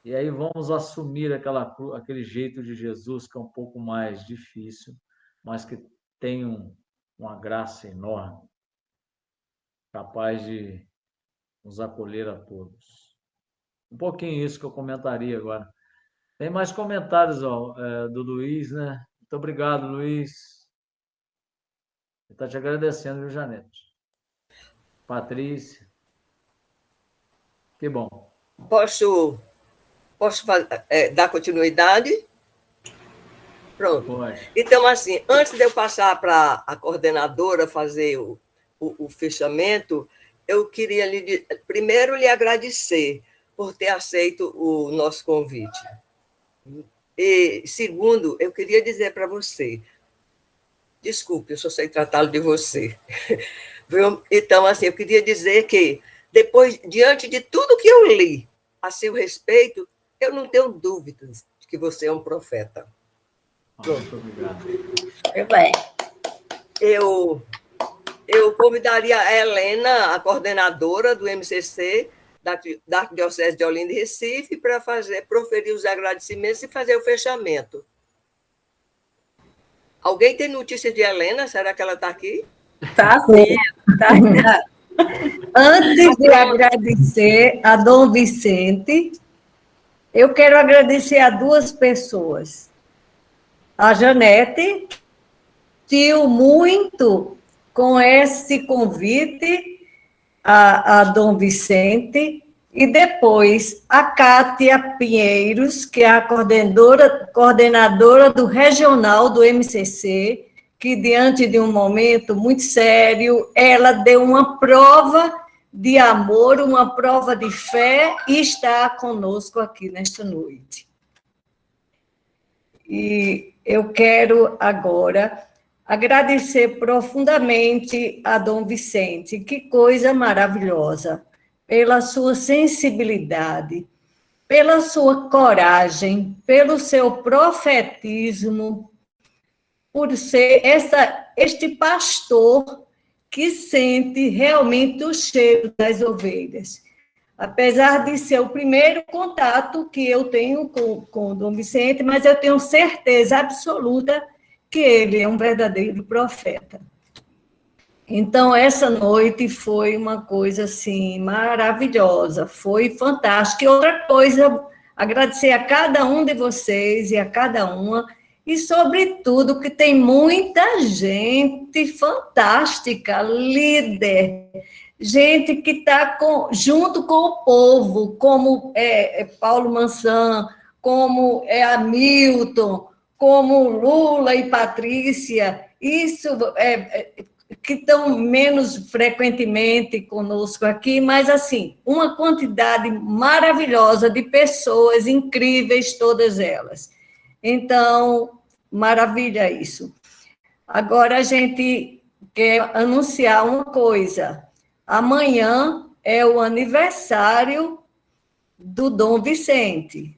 E aí vamos assumir aquele jeito de Jesus que é um pouco mais difícil, mas que tem uma graça enorme, capaz de nos acolher a todos. Um pouquinho isso que eu comentaria agora. Tem mais comentários do Luiz, né? Muito obrigado, Luiz. Ele está te agradecendo, viu, Janete? Patrícia. Que bom. Posso dar continuidade? Pronto. Pode. Então, assim, antes de eu passar para a coordenadora fazer o fechamento, eu queria primeiro lhe agradecer por ter aceito o nosso convite. E, segundo, eu queria dizer para você, desculpe, eu só sei tratá-lo de você. Então, assim, eu queria dizer que, depois, diante de tudo que eu li a seu respeito, eu não tenho dúvidas de que você é um profeta. Muito obrigado. Eu convidaria a Helena, a coordenadora do MCC, da Arquidiocese de Olinda e Recife, para proferir os agradecimentos e fazer o fechamento. Alguém tem notícia de Helena? Será que ela está aqui? Tá sim, tá. Antes de agradecer a Dom Vicente, eu quero agradecer a duas pessoas. A Janete, tio muito com esse convite a Dom Vicente, e depois a Cátia Pinheiros, que é a coordenadora do regional do MCC, que, diante de um momento muito sério, ela deu uma prova de amor, uma prova de fé, e está conosco aqui nesta noite. E eu quero agora agradecer profundamente a Dom Vicente, que coisa maravilhosa, pela sua sensibilidade, pela sua coragem, pelo seu profetismo, por ser este pastor que sente realmente o cheiro das ovelhas. Apesar de ser o primeiro contato que eu tenho com o Dom Vicente, mas eu tenho certeza absoluta que ele é um verdadeiro profeta. Então, essa noite foi uma coisa, assim, maravilhosa, foi fantástica. E outra coisa, agradecer a cada um de vocês e a cada uma, e, sobretudo, que tem muita gente fantástica, líder, gente que está junto com o povo, como Paulo Mansan, como Hamilton, como Lula e Patrícia, isso que estão menos frequentemente conosco aqui, mas, assim, uma quantidade maravilhosa de pessoas incríveis, todas elas. Então, maravilha isso. Agora a gente quer anunciar uma coisa. Amanhã é o aniversário do Dom Vicente.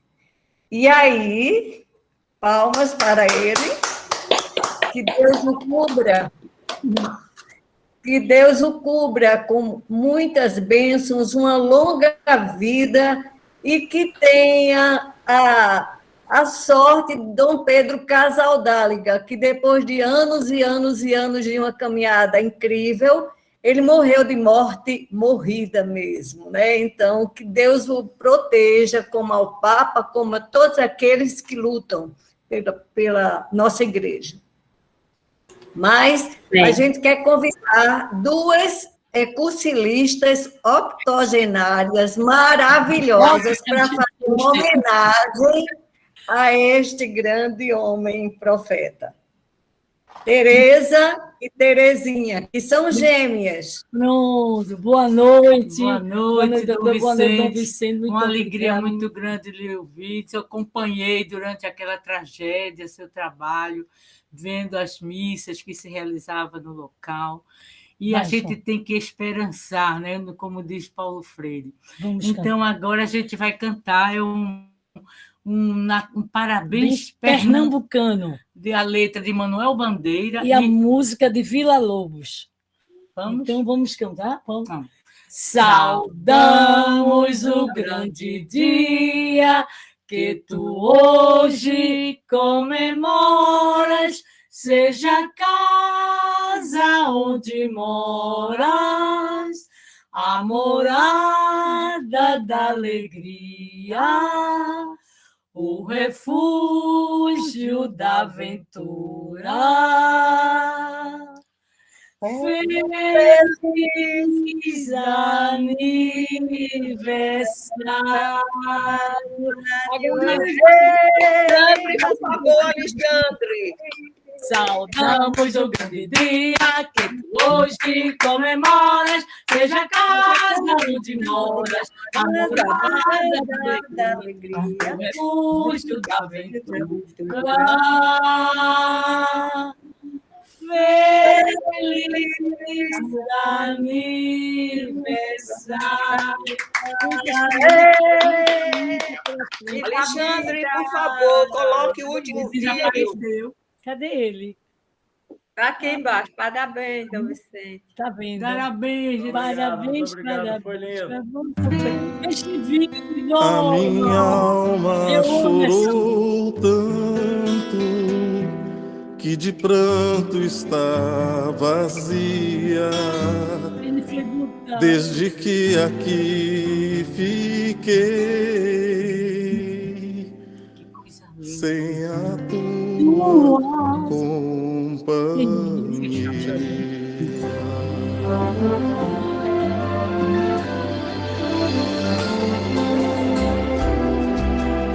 E aí, palmas para ele, que Deus o cubra, que Deus o cubra com muitas bênçãos, uma longa vida e que tenha a sorte de Dom Pedro Casaldáliga, que depois de anos e anos e anos de uma caminhada incrível, ele morreu de morte morrida mesmo, né? Então, que Deus o proteja, como ao Papa, como a todos aqueles que lutam pela nossa igreja. Mas a gente quer convidar duas cursilistas octogenárias maravilhosas para fazer uma homenagem a este grande homem profeta. Tereza e Terezinha, que são gêmeas. Pronto, boa noite. Boa noite, doutor. Boa noite, Dom Vicente. Muito uma alegria muito grande lhe ouvir. Eu acompanhei durante aquela tragédia seu trabalho, vendo as missas que se realizavam no local. E a gente tem que esperançar, né? Como diz Paulo Freire. Então, agora a gente vai cantar um parabéns pernambucano, a letra de Manuel Bandeira e a música de Vila Lobos. Então vamos cantar? Vamos. Saudamos o grande dia que tu hoje comemoras, seja a casa onde moras, a morada da alegria, o refúgio da aventura. Feliz aniversário. Alexandre, por favor, Alexandre. Saudamos o grande dia que tu hoje comemoras, seja a casa onde moras, a morada da alegria, o refúgio da aventura. Feliz aniversário. Alexandre, por favor, coloque o último vídeo. Cadê ele? Está aqui embaixo. Parabéns, Dom Vicente. Está vendo? Parabéns, parabéns. Foi lindo. Este vídeo. A minha alma chorou tanto que de pranto está vazia, desde que aqui fiquei, sem a tua companhia.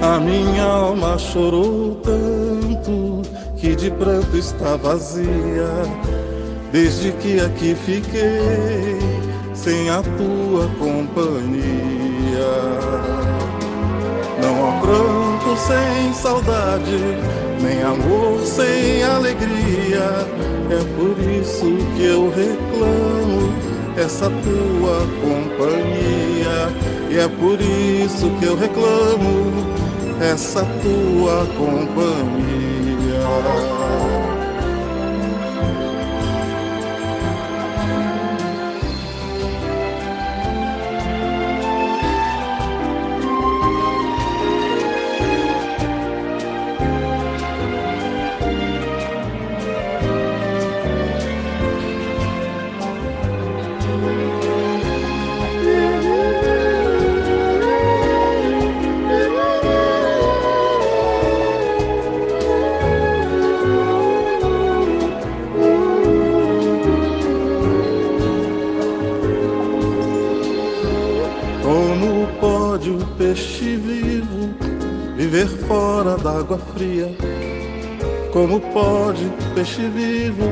A minha alma chorou tanto que de pranto está vazia, desde que aqui fiquei, sem a tua companhia. Não há pranto sem saudade, nem amor sem alegria. É por isso que eu reclamo essa tua companhia. E é por isso que eu reclamo essa tua companhia. Peixe vivo viver fora d'água fria? Como pode peixe vivo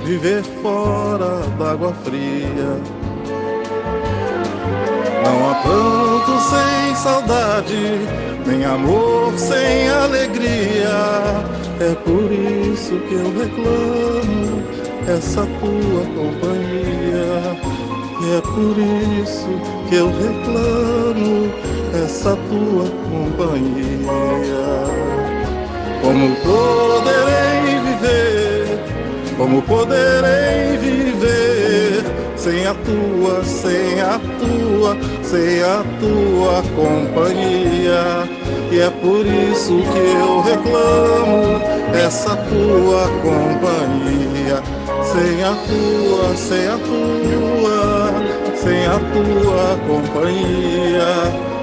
viver fora d'água fria? Não há pranto sem saudade, nem amor sem alegria. É por isso que eu reclamo essa tua companhia. E é por isso que eu reclamo essa tua companhia. Como poderei viver, como poderei viver sem a tua, sem a tua, sem a tua companhia. E é por isso que eu reclamo essa tua companhia. Sem a tua, sem a tua, sem a tua companhia.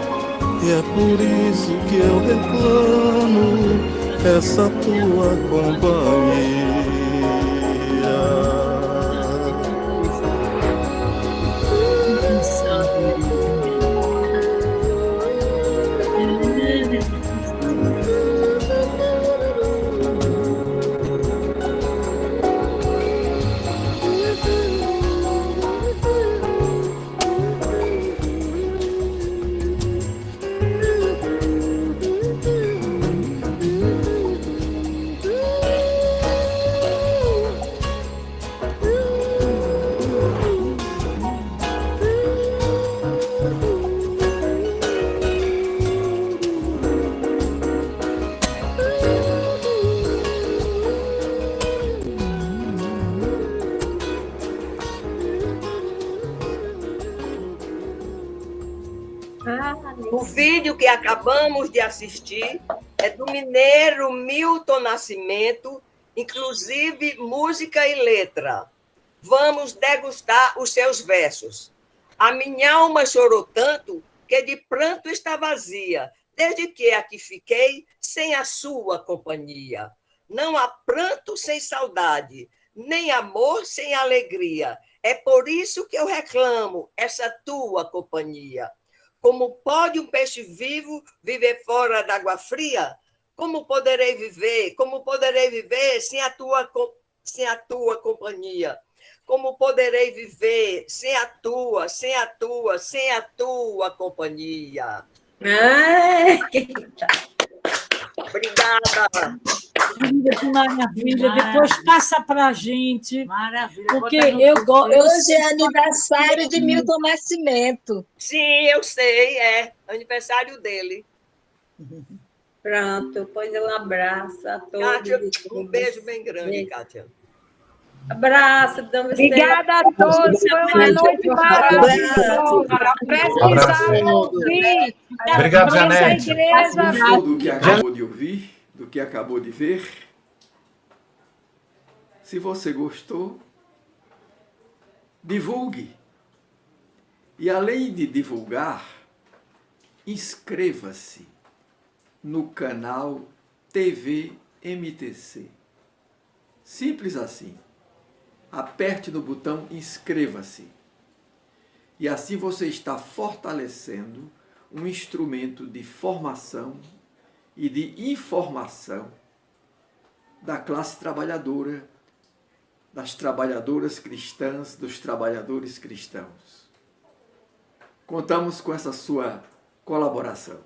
E é por isso que eu reclamo essa tua companhia. O vídeo que acabamos de assistir é do mineiro Milton Nascimento, inclusive música e letra. Vamos degustar os seus versos. A minha alma chorou tanto que de pranto está vazia, desde que aqui fiquei sem a sua companhia. Não há pranto sem saudade, nem amor sem alegria. É por isso que eu reclamo essa tua companhia. Como pode um peixe vivo viver fora d'água fria? Como poderei viver sem a tua companhia? Como poderei viver sem a tua companhia? Obrigada. Que maravilha. Depois passa para a gente. Maravilha. Porque eu gosto. Hoje é aniversário de Milton Nascimento. Sim, eu sei, é aniversário dele. Pronto, pois um abraço a todos. Kátia, um beijo bem grande, Kátia. Abraço, Dom Vicente. Obrigada a todos, foi uma noite maravilhosa. Precisava ouvir. Obrigado, Janete. Do que acabou de ouvir, do que acabou de ver. Se você gostou, divulgue. E além de divulgar, inscreva-se no canal TV MTC. Simples assim. Aperte no botão inscreva-se. E assim você está fortalecendo um instrumento de formação e de informação da classe trabalhadora, das trabalhadoras cristãs, dos trabalhadores cristãos. Contamos com essa sua colaboração.